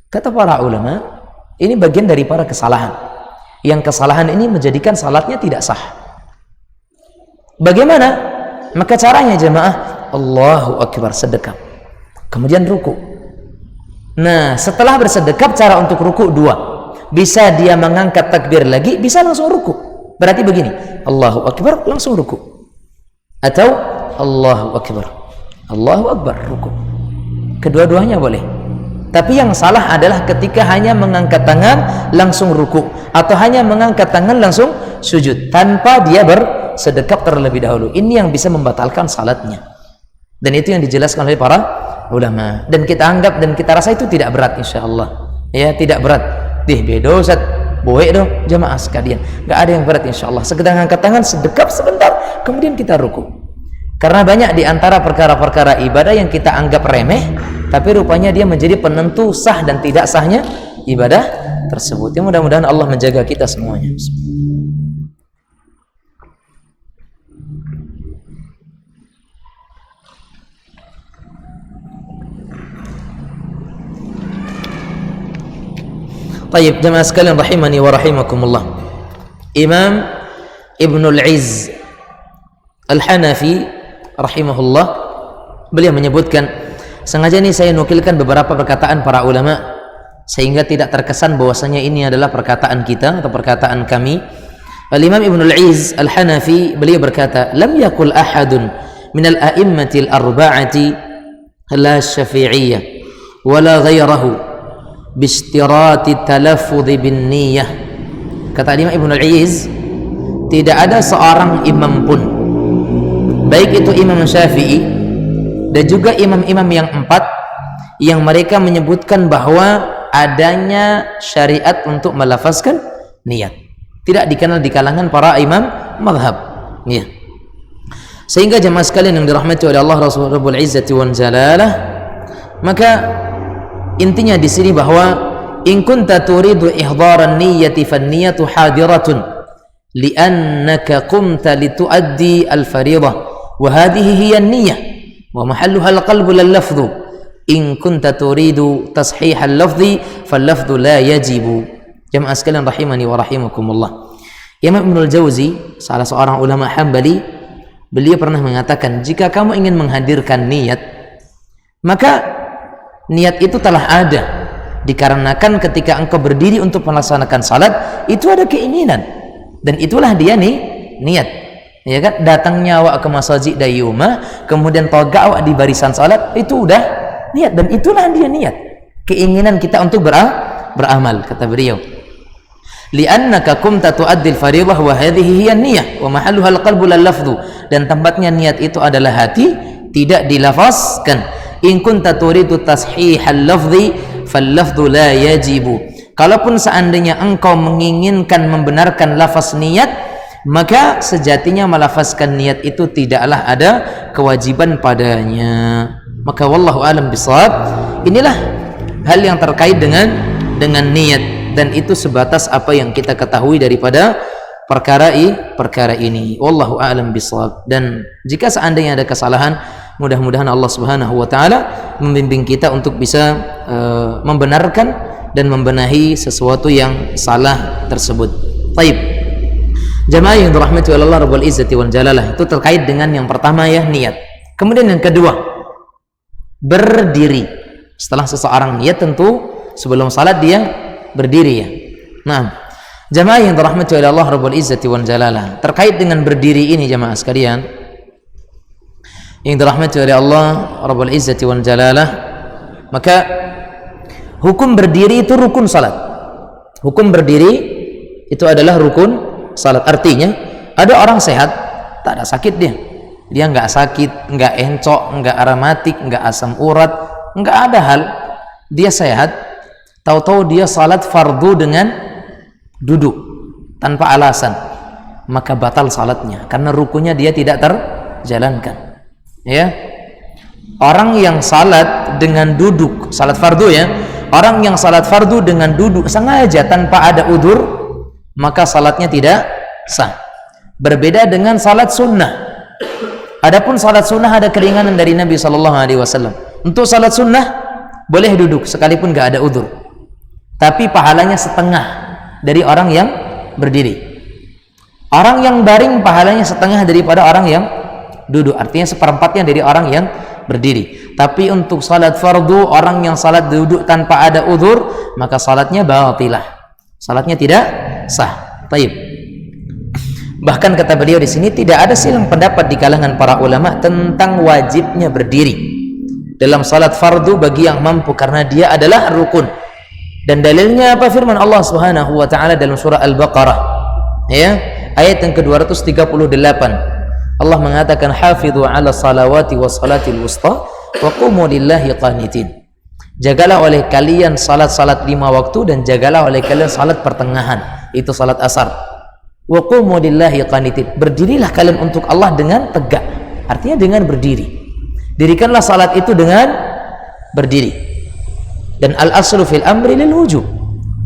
Kata para ulama, ini bagian dari para kesalahan. Yang kesalahan ini menjadikan salatnya tidak sah. Bagaimana? Maka caranya jemaah, Allahu Akbar sedekap, kemudian ruku. Nah, setelah bersedekap cara untuk ruku 2. Bisa dia mengangkat takbir lagi, bisa langsung ruku. Berarti begini, Allahu Akbar langsung ruku, atau Allahu Akbar ruku. Kedua-duanya boleh. Tapi yang salah adalah ketika hanya mengangkat tangan langsung ruku, atau hanya mengangkat tangan langsung sujud tanpa dia bersedekap terlebih dahulu. Ini yang bisa membatalkan salatnya. Dan itu yang dijelaskan oleh para ulama. Dan kita anggap dan kita rasa itu tidak berat insyaallah. Ya, tidak berat. Bedo Ustaz, boleh dong jamaah sekalian, nggak ada yang berat insyaallah. Sekedar angkat tangan sedekap sebentar, kemudian kita ruku. Karena banyak di antara perkara-perkara ibadah yang kita anggap remeh, tapi rupanya dia menjadi penentu sah dan tidak sahnya ibadah tersebut. Ya, mudah-mudahan Allah menjaga kita semuanya. Tayyib, jemaah sekalian rahimani wa rahimakumullah. Imam Ibnul Izz Al-Hanafi rahimahullah, beliau menyebutkan, sengaja ini saya nukilkan beberapa perkataan para ulama sehingga tidak terkesan bahwasanya ini adalah perkataan kita atau perkataan kami. Al-Imam Ibnul Izz Al-Hanafi beliau berkata, lam yakul ahadun minal a'immatil arba'ati la syafi'iyyah wala ghairahu bistirati talaffudhi bin niyah. Kata Imam Ibnul Izz, tidak ada seorang imam pun, baik itu Imam Syafi'i dan juga imam-imam yang 4, yang mereka menyebutkan bahwa adanya syariat untuk melafazkan niat. Tidak dikenal di kalangan para imam mazhab. Ya. Sehingga jemaah sekalian yang dirahmati oleh Allah Rabbul Izzati wal Jalalah, maka intinya di sini bahwa in kunta turidu ihdharan niyyati fan niyyatu hadiratun li'annaka qumta lituaddi al-fariidah wa hadhihi hiya an-niyyah wa mahalluha al-qalbu lal-lafdhu in kunta turidu tashih al-lafdhi fal-lafdhu la yajibu. Jemaah sekalian rahimani wa rahimakumullah. Imam Ibnul Jauzi, salah seorang ulama Hambali, beliau pernah mengatakan, jika kamu ingin menghadirkan niat, maka niat itu telah ada, dikarenakan ketika engkau berdiri untuk melaksanakan salat itu ada keinginan, dan itulah dia nih niat, ya kan? Datangnya awak ke masjid dayuma, kemudian toga awak di barisan salat, itu udah niat, dan itulah dia niat, keinginan kita untuk beramal. Kata beliau, li'annaka qumta tu'addil fariidah wa hadhihi hiya an-niyyah wa mahalluha al-qalbu lal-lafdhu, dan tempatnya niat itu adalah hati, tidak dilafazkan. In kunta turidu tashihal lafzi fal lafdhu la yajibu. Kalaupun seandainya engkau menginginkan membenarkan lafaz niat, maka sejatinya melafazkan niat itu tidaklah ada kewajiban padanya. Maka wallahu alam bisawab, inilah hal yang terkait dengan niat, dan itu sebatas apa yang kita ketahui daripada perkara ini. Wallahu alam bisawab. Dan jika seandainya ada kesalahan, mudah-mudahan Allah Subhanahu wa taala membimbing kita untuk bisa membenarkan dan membenahi sesuatu yang salah tersebut. Baik. Jamaah yang dirahmati oleh Allah Rabbul Izzati wal Jalalah, itu terkait dengan yang pertama ya, niat. Kemudian yang kedua, berdiri. Setelah seseorang niat, tentu sebelum salat dia berdiri ya. Nah, jamaah yang dirahmati oleh Allah Rabbul Izzati wal Jalalah, terkait dengan berdiri ini jamaah sekalian yang dirahmati oleh Allah Rabbul Izzati wal Jalalah, maka hukum berdiri itu rukun salat. Hukum berdiri itu adalah rukun salat. Artinya ada orang sehat, tak ada sakit dia nggak sakit, nggak encok, nggak aramatik, nggak asam urat, nggak ada hal, dia sehat, tahu-tahu dia salat fardu dengan duduk tanpa alasan, maka batal salatnya karena rukunnya dia tidak terjalankan. Ya, orang yang salat dengan duduk, salat fardu ya, orang yang salat fardu dengan duduk sengaja tanpa ada udzur, maka salatnya tidak sah. Berbeda dengan salat sunnah. Adapun salat sunnah ada keringanan dari Nabi SAW. Untuk salat sunnah boleh duduk sekalipun gak ada udzur, tapi pahalanya setengah dari orang yang berdiri. Orang yang baring pahalanya setengah daripada orang yang duduk, artinya seperempatnya dari orang yang berdiri. Tapi untuk salat fardu, orang yang salat duduk tanpa ada udzur, maka salatnya batilah, salatnya tidak sah. Taib. Bahkan kata beliau di sini, tidak ada silang pendapat di kalangan para ulama tentang wajibnya berdiri dalam salat fardu bagi yang mampu, karena dia adalah rukun. Dan dalilnya apa? Firman Allah Subhanahu wa taala dalam surah Al-Baqarah ya, ayat yang ke-238. Allah mengatakan, hafidhu ala salawati wa salatil wusta wa qumu lillahi qanitin. Jagalah oleh kalian salat-salat 5 waktu, dan jagalah oleh kalian salat pertengahan, itu salat asar. Wa qumu lillahi qanitin, berdirilah kalian untuk Allah dengan tegak, artinya dengan berdiri. Dirikanlah salat itu dengan berdiri. Dan al-aslu fil amri lil wujub,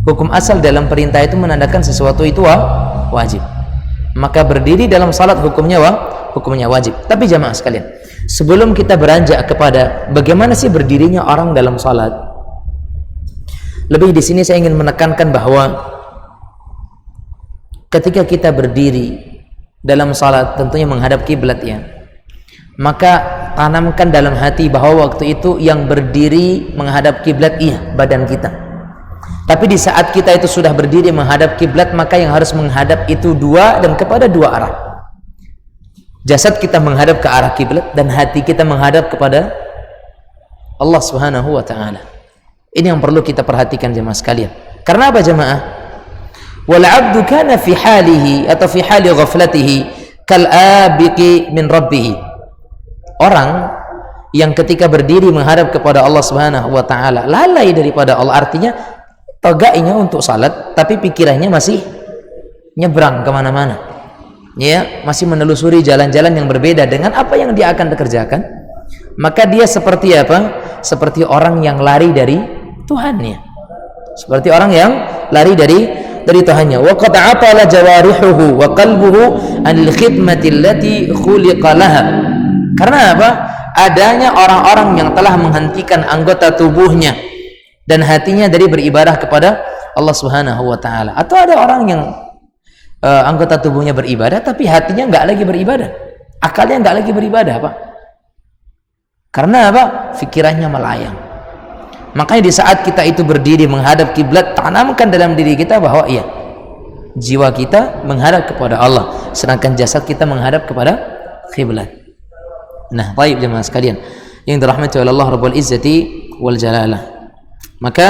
Hukum asal dalam perintah itu menandakan sesuatu itu wajib. Maka berdiri dalam salat hukumnya wajib. Tapi jamaah sekalian, sebelum kita beranjak kepada bagaimana sih berdirinya orang dalam salat, lebih di sini saya ingin menekankan bahwa ketika kita berdiri dalam salat tentunya menghadap kiblat ya. Maka tanamkan dalam hati bahwa waktu itu yang berdiri menghadap kiblat badan kita. Tapi di saat kita itu sudah berdiri menghadap kiblat, maka yang harus menghadap itu dua dan kepada dua arah. Jasad kita menghadap ke arah kiblat dan hati kita menghadap kepada Allah Subhanahu wa taala. Ini yang perlu kita perhatikan jemaah sekalian. Karena apa jemaah? Wal 'abdu kana fi halihi atau fi hali ghaflatihi kal abiqi min rabbih. Orang yang ketika berdiri menghadap kepada Allah Subhanahu wa taala lalai daripada Allah, artinya tegaknya untuk salat tapi pikirannya masih nyebrang kemana-mana ya, masih menelusuri jalan-jalan yang berbeda dengan apa yang dia akan kerjakan, maka dia seperti apa? Seperti orang yang lari dari Tuhannya, seperti orang yang lari dari Tuhannya. Wa qad atala jawarihuhu wa qalbuhu anil khidmati allati khuliqa laha. Karena apa? Adanya orang-orang yang telah menghentikan anggota tubuhnya dan hatinya dari beribadah kepada Allah Subhanahu wa taala. Atau ada orang yang anggota tubuhnya beribadah tapi hatinya nggak lagi beribadah, akalnya nggak lagi beribadah, Pak. Karena apa? Pikirannya melayang. Makanya di saat kita itu berdiri menghadap kiblat, tanamkan dalam diri kita bahwa jiwa kita menghadap kepada Allah, sedangkan jasad kita menghadap kepada kiblat. Nah, baik jemaah sekalian yang dirahmati oleh Allah Rabbul Izzati wal Jalalah. Maka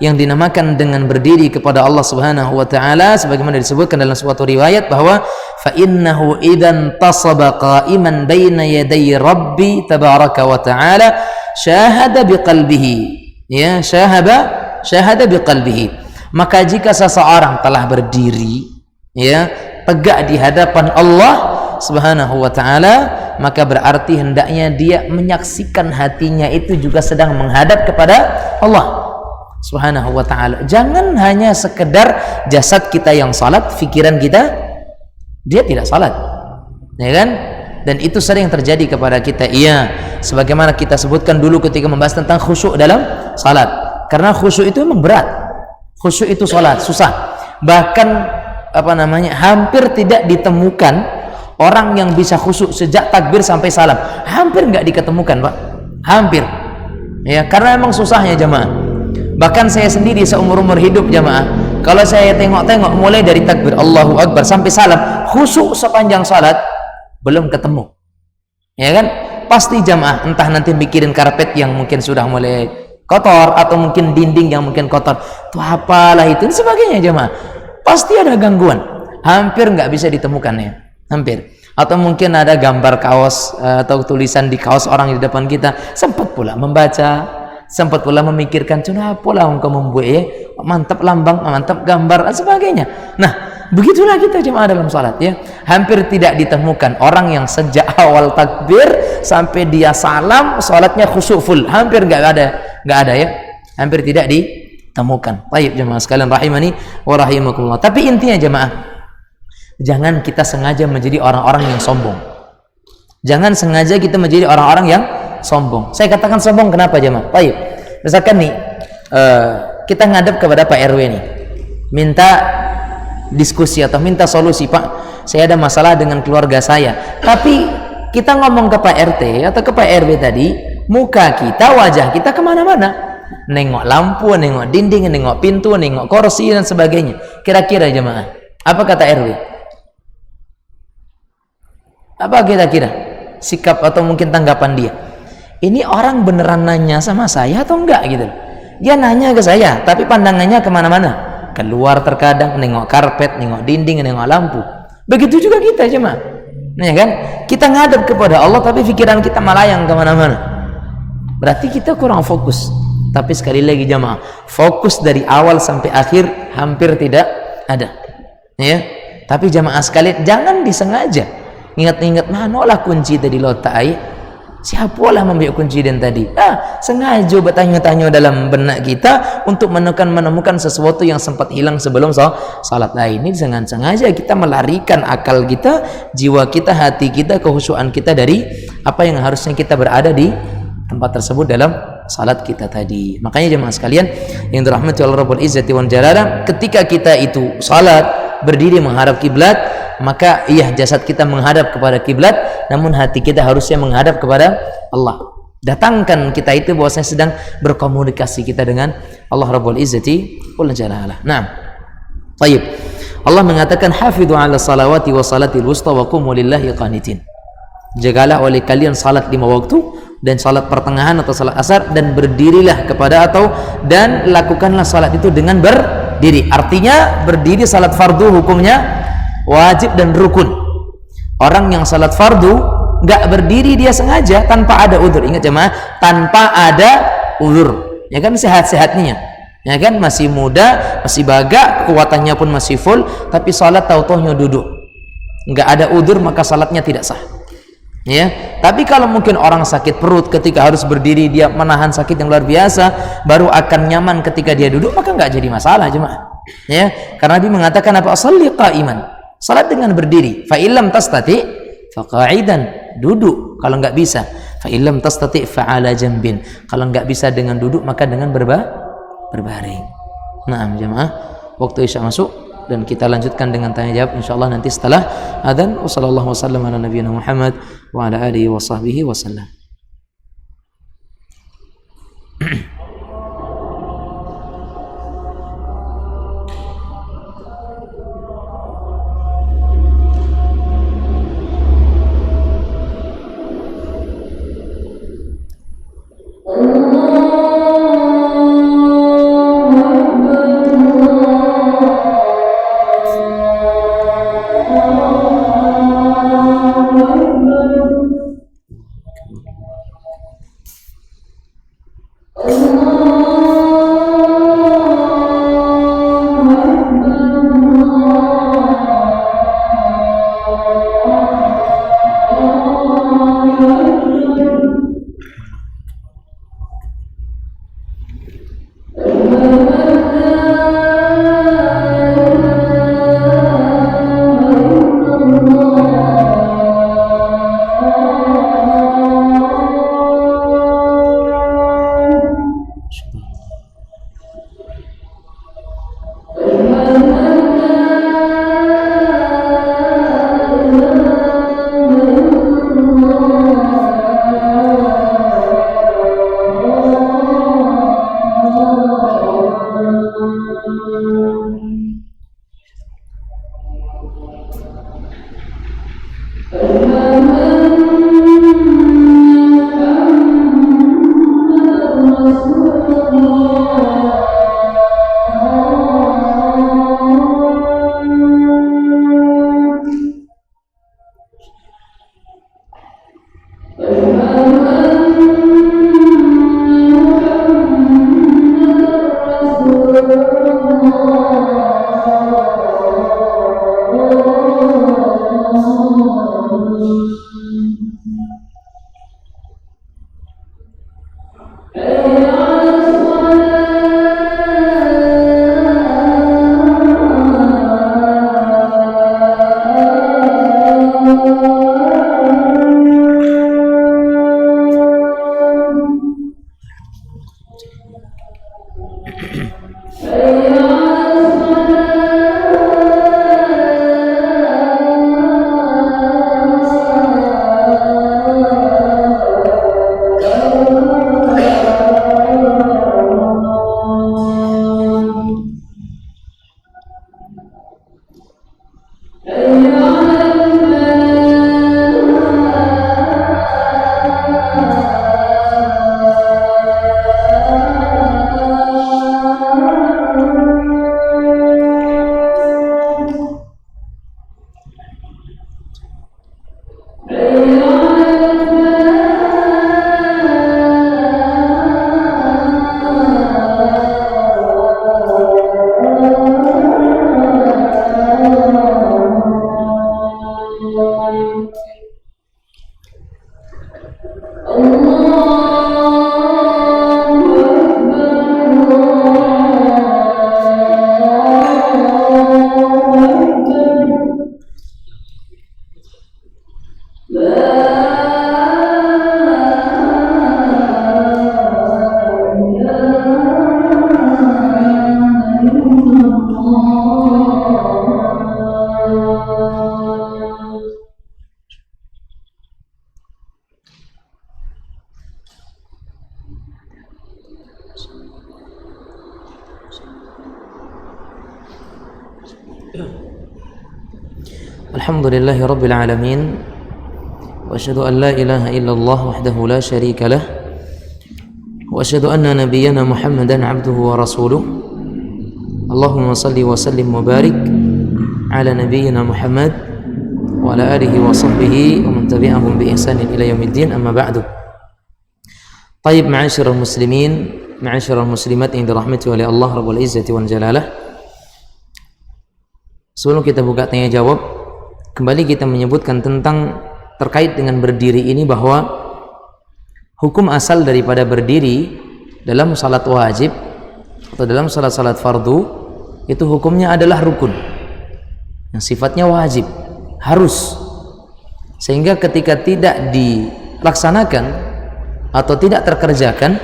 yang dinamakan dengan berdiri kepada Allah Subhanahu wa taala sebagaimana disebutkan dalam suatu riwayat bahwa fa innahu idzan tasaba qa'iman baina yaday rabbi tabaraka wa taala syahada biqalbihi ya, syahada biqalbihi. Maka jika seseorang telah berdiri ya, tegak di hadapan Allah Subhanahu wa taala, maka berarti hendaknya dia menyaksikan hatinya itu juga sedang menghadap kepada Allah Subhanahu wa taala. Jangan hanya sekedar jasad kita yang salat, pikiran kita dia tidak salat. Ya kan? Dan itu sering terjadi kepada kita. Sebagaimana kita sebutkan dulu ketika membahas tentang khusyuk dalam salat. Karena khusyuk itu memang berat. Khusyuk itu salat susah. Bahkan hampir tidak ditemukan orang yang bisa khusyuk sejak takbir sampai salam. Hampir nggak diketemukan, Pak. Hampir. Ya, karena emang susahnya jemaah. Bahkan saya sendiri seumur-umur hidup jemaah, kalau saya tengok-tengok mulai dari takbir Allahu Akbar sampai salam, khusyuk sepanjang salat belum ketemu. Ya kan? Pasti jemaah entah nanti mikirin karpet yang mungkin sudah mulai kotor atau mungkin dinding yang mungkin kotor. Itu apalah itu dan sebagainya jemaah. Pasti ada gangguan. Hampir nggak bisa ditemukan ya. Hampir. Atau mungkin ada gambar kaos atau tulisan di kaos orang di depan kita, sempat pula membaca, sempat pula memikirkan kenapa pula engkau membuat mantap lambang, mantap gambar dan sebagainya. Nah, begitulah kita jemaah dalam salat ya. Hampir tidak ditemukan orang yang sejak awal takbir sampai dia salam salatnya khusyuk full. Hampir nggak ada ya. Hampir tidak ditemukan. Baik jemaah sekalian rahimani wa rahimakumullah. Tapi intinya jemaah, jangan kita sengaja menjadi orang-orang yang sombong. Jangan sengaja kita menjadi orang-orang yang sombong. Saya katakan sombong kenapa jemaah? Baik. Misalkan nih kita ngadep kepada Pak RW nih, minta diskusi atau minta solusi, Pak, saya ada masalah dengan keluarga saya. Tapi kita ngomong ke Pak RT atau ke Pak RW tadi, muka kita, wajah kita kemana-mana, nengok lampu, nengok dinding, nengok pintu, nengok kursi dan sebagainya. Kira-kira jemaah, apa kata RW? Apa kira-kira sikap atau mungkin tanggapan dia? Ini orang beneran nanya sama saya atau enggak gitu? Dia nanya ke saya, tapi pandangannya kemana-mana, keluar terkadang, nengok karpet, nengok dinding, nengok lampu. Begitu juga kita jemaah, ya kan? Kita ngadep kepada Allah, tapi pikiran kita melayang kemana-mana. Berarti kita kurang fokus. Tapi sekali lagi jemaah, fokus dari awal sampai akhir hampir tidak ada. Ya, tapi jemaah sekalian jangan disengaja. Ingat-ingat manolah kunci tadi lotai. Siapalah memberi kunci dan tadi? Sengaja bertanya-tanya dalam benak kita untuk menemukan sesuatu yang sempat hilang sebelum salat. Ini dengan sengaja kita melarikan akal kita, jiwa kita, hati kita, kehusuan kita dari apa yang harusnya kita berada di tempat tersebut dalam salat kita tadi. Makanya jemaah sekalian yang dirahmati oleh Rabbul Izzati wal Jalalah, ketika kita itu salat berdiri menghadap kiblat, maka jasad kita menghadap kepada kiblat, namun hati kita harusnya menghadap kepada Allah. Datangkan kita itu bahwasanya sedang berkomunikasi kita dengan Allah Rabbul Izzati wal Jalalah. Nah, baik. Allah mengatakan hafidhu 'ala salawati wa salatil wusta wa qumu lillahi qanitin. Jagalah oleh kalian salat 5 waktu dan salat pertengahan atau salat asar, dan berdirilah dan lakukanlah salat itu dengan berdiri. Artinya berdiri salat fardu hukumnya wajib dan rukun. Orang yang salat fardu nggak berdiri dia sengaja tanpa ada udzur. Ingat jemaah, tanpa ada udzur. Ya kan, sehat-sehatnya. Ya kan, masih muda, masih baga, kekuatannya pun masih full, tapi salat tahu-tahunya duduk. Nggak ada udzur maka salatnya tidak sah. Ya, tapi kalau mungkin orang sakit perut, ketika harus berdiri dia menahan sakit yang luar biasa, baru akan nyaman ketika dia duduk, maka nggak jadi masalah jemaah. Ya, karena dia mengatakan apa? Shalli qa'iman. Salat dengan berdiri. Fa illam tastati fa qa'idan. Duduk kalau nggak bisa. Fa illam tastati fa 'ala jambin. Kalau nggak bisa dengan duduk maka dengan berbaring. Naam jemaah, waktu Isya masuk dan kita lanjutkan dengan tanya jawab insyaallah nanti setelah adzan. Wassallallahu wasallam ala nabiyina Muhammad wa ala alihi wa sahbihi wasallam. Alhamdulillahi Rabbil Alamin. Wa asyhadu an la ilaha illallah wahdahu la syarika lah. Wa asyhadu anna nabiyyana Muhammadan abduhu wa rasuluh. Allahumma salli wa sallim wa barik ala nabiyyina Muhammad wa ala alihi wa sahbihi wa man tabi'ahum bi ihsanin ila yaumiddin, amma ba'du. Taib, ma'asyiral muslimin, ma'asyiral muslimat yang dirahmati oleh Allah Rabbul Izzati wal Jalalah. Sebelum kita buka tanya jawab, kembali kita menyebutkan tentang terkait dengan berdiri ini, bahwa hukum asal daripada berdiri dalam salat wajib atau dalam salat-salat fardu itu hukumnya adalah rukun yang sifatnya wajib, harus, sehingga ketika tidak dilaksanakan atau tidak terkerjakan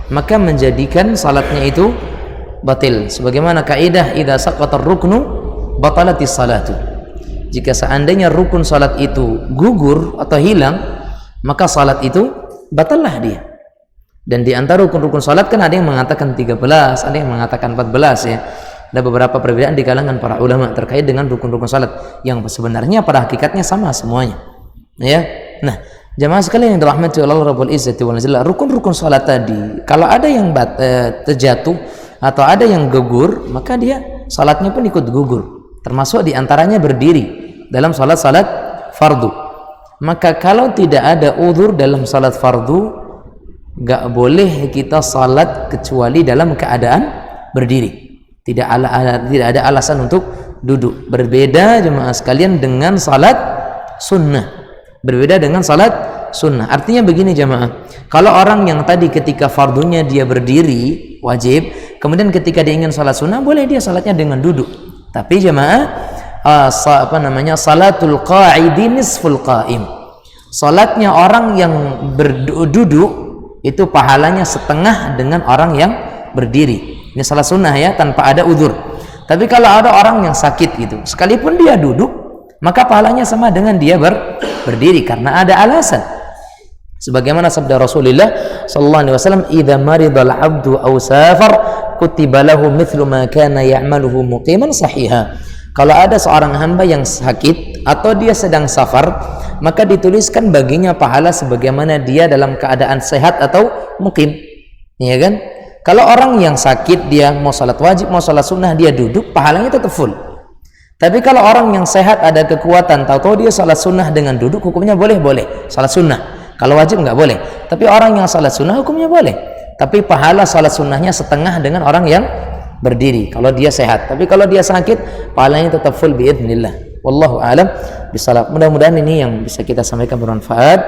maka menjadikan salatnya itu batil. Sebagaimana kaidah idza saqata ar-ruknu batalatis salatu. Jika seandainya rukun salat itu gugur atau hilang, maka salat itu batallah dia. Dan di antara rukun-rukun salat kan ada yang mengatakan 13, ada yang mengatakan 14 ya. Ada beberapa perbedaan di kalangan para ulama terkait dengan rukun-rukun salat yang sebenarnya pada hakikatnya sama semuanya. Ya. Nah, jamaah sekalian yang dirahmati Allah Rabbul Izzati wal Jalla, rukun-rukun salat tadi kalau ada yang terjatuh atau ada yang gugur, maka dia salatnya pun ikut gugur. Termasuk di antaranya berdiri dalam salat-salat fardu. Maka kalau tidak ada uzur dalam salat fardu, gak boleh kita salat kecuali dalam keadaan berdiri. Tidak ada alasan untuk duduk. Berbeda jemaah sekalian dengan salat sunnah. Berbeda dengan salat sunnah. Artinya begini jemaah, kalau orang yang tadi ketika fardunya dia berdiri wajib, kemudian ketika dia ingin salat sunnah, boleh dia salatnya dengan duduk. Tapi jemaah, salatul qa'idi nisful qa'im. Salatnya orang yang berduduk itu pahalanya setengah dengan orang yang berdiri. Ini salat sunnah ya, tanpa ada uzur. Tapi kalau ada orang yang sakit gitu, sekalipun dia duduk, maka pahalanya sama dengan dia berdiri karena ada alasan. Sebagaimana sabda Rasulullah sallallahu alaihi wasallam, "Idza maridal 'abdu aw safar, kutiba lahu mithlu ma kana ya'maluhu muqiman sahiha." Kalau ada seorang hamba yang sakit atau dia sedang safar, maka dituliskan baginya pahala sebagaimana dia dalam keadaan sehat atau mukim. Ya kan? Kalau orang yang sakit, dia mau salat wajib, mau salat sunnah, dia duduk, pahalanya tetap full. Tapi kalau orang yang sehat, ada kekuatan, tahu-tahu dia salat sunnah dengan duduk, hukumnya boleh salat sunnah. Kalau wajib nggak boleh. Tapi orang yang salat sunnah hukumnya boleh. Tapi pahala salat sunnahnya setengah dengan orang yang berdiri kalau dia sehat. Tapi kalau dia sakit, pahalanya tetap full biidznillah. Wallahu a'lam bishawab. Mudah-mudahan ini yang bisa kita sampaikan bermanfaat,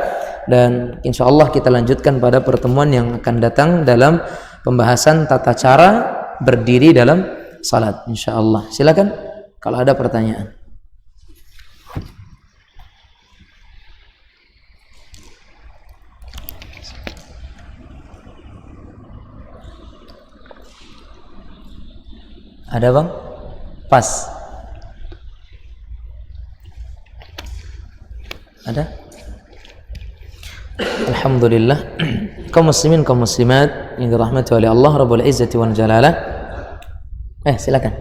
dan insyaallah kita lanjutkan pada pertemuan yang akan datang dalam pembahasan tata cara berdiri dalam salat insyaallah. Silakan kalau ada pertanyaan. Ada bang? Pas. Ada? Alhamdulillah. Kaum muslimin, kaum muslimat yang dirahmati oleh Allah Rabbul Izzati wal Jalalah. Silakan.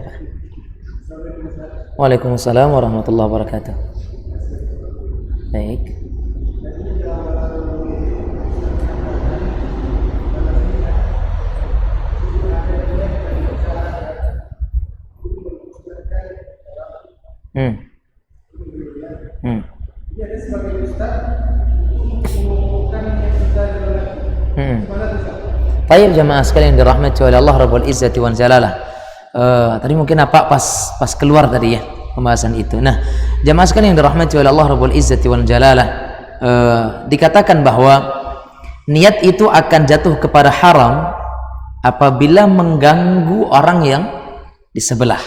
Waalaikumsalam warahmatullahi wabarakatuh. Baik. Baik jamaah sekalian yang dirahmati oleh Allah Rabbul Izzati wal Jalalah. Tadi mungkin pas keluar tadi ya pembahasan itu. Nah, jamaah sekalian yang dirahmati oleh Allah Rabbul Izzati wal Jalalah, dikatakan bahwa niat itu akan jatuh kepada haram apabila mengganggu orang yang di sebelah.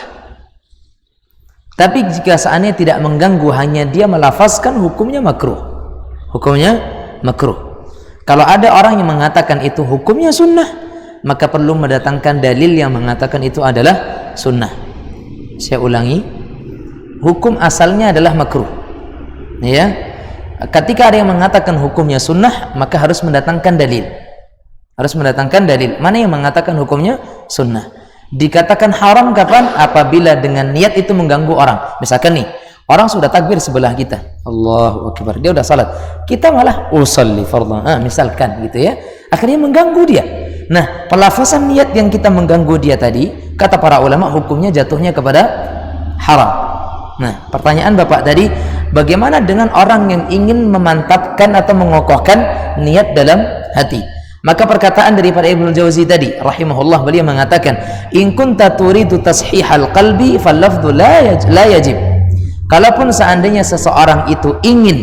Tapi jika seandainya tidak mengganggu, hanya dia melafazkan, hukumnya makruh. Hukumnya makruh. Kalau ada orang yang mengatakan itu hukumnya sunnah, maka perlu mendatangkan dalil yang mengatakan itu adalah sunnah. Saya ulangi, hukum asalnya adalah makruh. Ya, ketika ada yang mengatakan hukumnya sunnah, maka harus mendatangkan dalil. Harus mendatangkan dalil. Mana yang mengatakan hukumnya sunnah? Dikatakan haram kapan? Apabila dengan niat itu mengganggu orang. Misalkan nih, Orang sudah takbir sebelah kita, Allahu Akbar, dia udah salat, kita malah usalli fardhan, misalkan gitu ya, akhirnya mengganggu dia. Nah, pelafazan niat yang kita mengganggu dia tadi, kata para ulama hukumnya jatuhnya kepada haram. Nah, pertanyaan Bapak tadi, bagaimana dengan orang yang ingin memantapkan atau mengokohkan niat dalam hati? Maka perkataan daripada Ibnu Jauzi tadi rahimahullah, beliau mengatakan, in kunta turidu tashihal qalbi fal lafdhu la yajib. Kalaupun seandainya seseorang itu ingin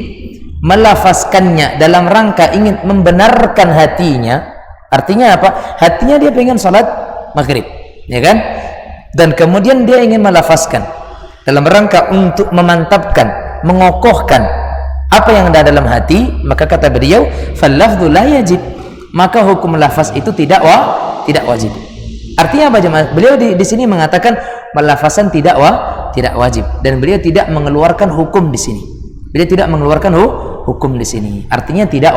melafazkannya dalam rangka ingin membenarkan hatinya, artinya apa? Hatinya dia pengen salat maghrib, ya kan? Dan kemudian dia ingin melafazkan dalam rangka untuk memantapkan, mengokohkan apa yang ada dalam hati, maka kata beliau, fal lafdhu la yajib, maka hukum lafaz itu tidak wajib. Artinya apa jemaah? Beliau di sini mengatakan melafazan tidak wajib, dan beliau tidak mengeluarkan hukum di sini. Beliau tidak mengeluarkan hukum di sini. Artinya tidak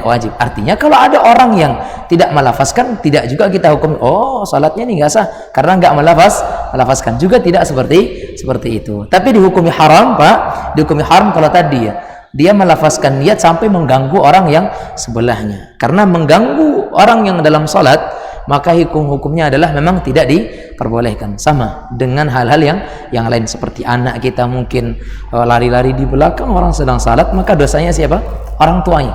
wajib. Artinya kalau ada orang yang tidak melafazkan, tidak juga kita hukum, oh salatnya ini nggak sah karena nggak melafazkan. Juga tidak seperti itu. Tapi dihukumi haram, Pak. Dihukumi haram kalau tadi ya, dia melafazkan niat sampai mengganggu orang yang sebelahnya. Karena mengganggu orang yang dalam salat, maka hukumnya adalah memang tidak diperbolehkan. Sama dengan hal-hal yang lain, seperti anak kita mungkin lari-lari di belakang orang sedang salat, maka dosanya siapa? Orang tuanya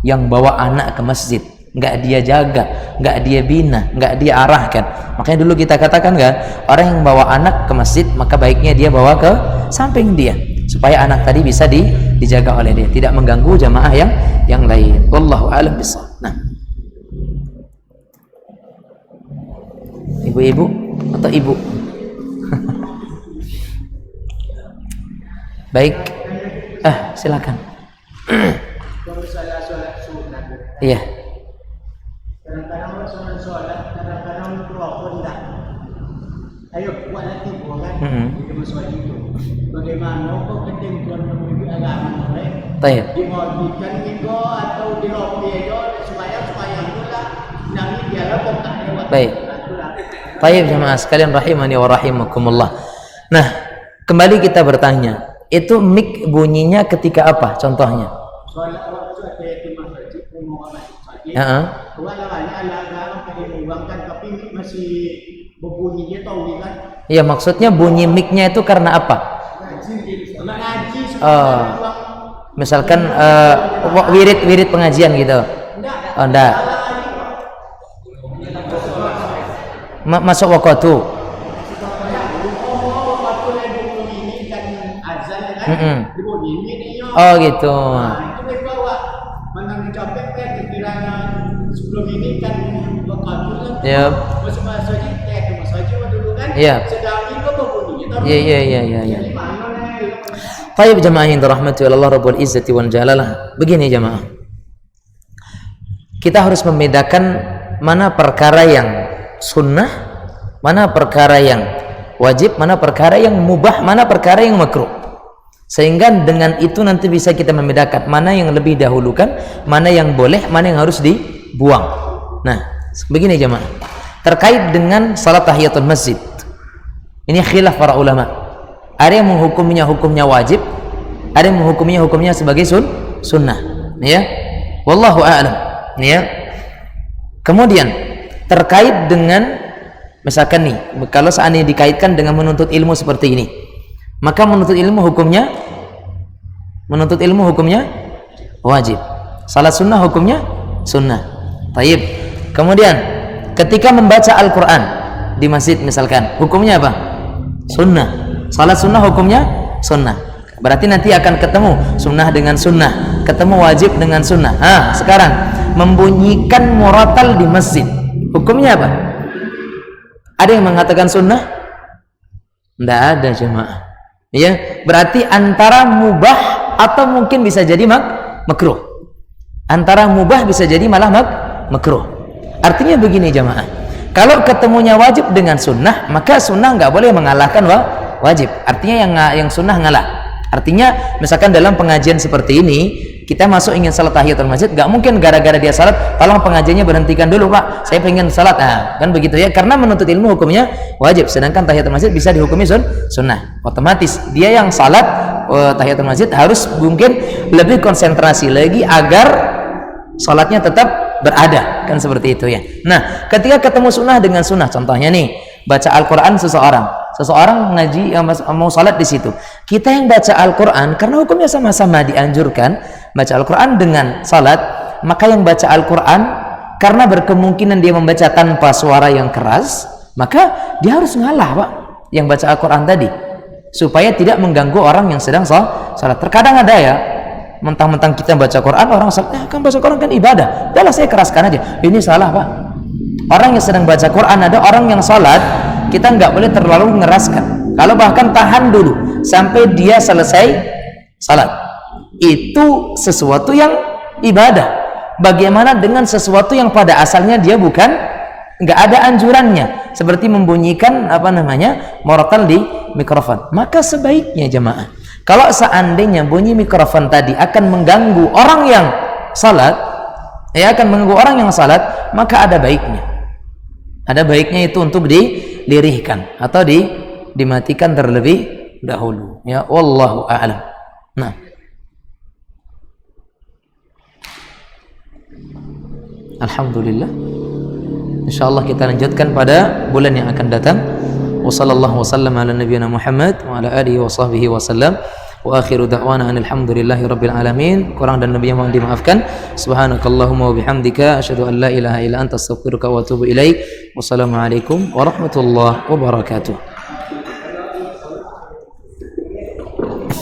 yang bawa anak ke masjid, nggak dia jaga, nggak dia bina, nggak dia arahkan. Makanya dulu kita katakan kan, orang yang bawa anak ke masjid, maka baiknya dia bawa ke samping dia, supaya anak tadi bisa dijaga oleh dia, tidak mengganggu jamaah yang lain. Wallahu a'lam bishawab. Nah, ibu-ibu atau ibu? Baik, silakan. Kalau saya sholat sunat, Iya. kadang-kadang sholat, kadang-kadang rokok enggak. Ayo buat lagi bukan? Itu masalah itu. Bagaimana kok ketentuan menuju agama mereka? Baik. Dimodikan gitu atau dilopi aja supaya pula nanti dia kok tak lewat. Baik. Baik jemaah sekalian rahimani wa rahimakumullah. Nah, kembali kita bertanya, itu mic bunyinya ketika apa? Contohnya? Sholat waktu ada di masjid, mau masjid. Awalnya alarm tadi dibuangkan, tapi masih berbunyi dia tahu kan? Iya, maksudnya bunyi mic-nya itu karena apa? Mengaji. Misalkan wirid pengajian gitu. Oh, enggak. Masuk waktu. Oh gitu. Iya. Iya. Baik jemaah yang dirahmati Allah Rabbul Izzati wal Jalalah. Begini jemaah, kita harus membedakan mana perkara yang sunnah, mana perkara yang wajib, mana perkara yang mubah, mana perkara yang makruh. Sehingga dengan itu nanti bisa kita membedakan mana yang lebih dahulukan, mana yang boleh, mana yang harus dibuang. Nah, begini jemaah, terkait dengan salat tahiyatul masjid, ini khilaf para ulama. Ada yang menghukumnya hukumnya wajib, ada yang menghukumnya hukumnya sebagai sunnah, ya. Wallahu a'lam, ya. Kemudian terkait dengan misalkan nih, kalau seandainya dikaitkan dengan menuntut ilmu seperti ini, maka menuntut ilmu hukumnya wajib. Salat sunnah hukumnya sunnah. Taib. Kemudian ketika membaca Al-Quran di masjid misalkan, hukumnya apa? Sunnah. Salat sunnah hukumnya sunnah. Berarti nanti akan ketemu sunnah dengan sunnah, ketemu wajib dengan sunnah. Sekarang membunyikan muratal di masjid, hukumnya apa? Ada yang mengatakan sunnah? Tidak ada jemaah. Ya, berarti antara mubah atau mungkin bisa jadi makruh. Antara mubah bisa jadi malah makruh. Artinya begini jemaah, kalau ketemunya wajib dengan sunnah, maka sunnah nggak boleh mengalahkan wajib. Artinya yang sunnah ngalah. Artinya misalkan dalam pengajian seperti ini, kita masuk ingin salat tahiyatul masjid, nggak mungkin gara-gara dia salat, tolong pengajiannya berhentikan dulu Pak, saya pengen salat. Kan begitu ya, karena menuntut ilmu hukumnya wajib, sedangkan tahiyatul masjid bisa dihukumi sunnah. Otomatis dia yang salat tahiyatul masjid harus mungkin lebih konsentrasi lagi agar salatnya tetap berada, kan seperti itu ya. Nah, ketika ketemu sunnah dengan sunnah, contohnya nih, baca Al-Quran seseorang ngaji mau salat di situ. Kita yang baca Al-Quran, karena hukumnya sama-sama dianjurkan baca Al-Quran dengan salat, maka yang baca Al-Quran karena berkemungkinan dia membaca tanpa suara yang keras, maka dia harus ngalah Pak yang baca Al-Quran tadi, supaya tidak mengganggu orang yang sedang salat. Terkadang ada ya, mentang-mentang kita baca Quran, orang salat, kan baca Quran kan ibadah, udahlah saya keraskan aja. Ini salah Pak. Orang yang sedang baca Quran, ada orang yang salat, kita nggak boleh terlalu ngeraskan. Kalau bahkan tahan dulu sampai dia selesai salat, itu sesuatu yang ibadah. Bagaimana dengan sesuatu yang pada asalnya dia bukan, nggak ada anjurannya, seperti membunyikan murotal di mikrofon. Maka sebaiknya jemaah, kalau seandainya bunyi mikrofon tadi akan mengganggu orang yang salat, maka ada baiknya itu untuk dilirihkan atau dimatikan terlebih dahulu. Ya, wallahu a'lam. Nah, alhamdulillah. Insyaallah kita lanjutkan pada bulan yang akan datang. Wassallallahu wasallam ala nabiyyina Muhammad wa ala alihi wa sahbihi wasallam. Wa akhiru da'wana alhamdulillahi rabbil alamin. Kurang dan lebihnya mohon dimaafkan. Subhanakallahumma wa bihamdika asyhadu an la ilaha illa anta astaghfiruka wa atubu ilaik. Wassalamualaikum warahmatullahi wabarakatuh.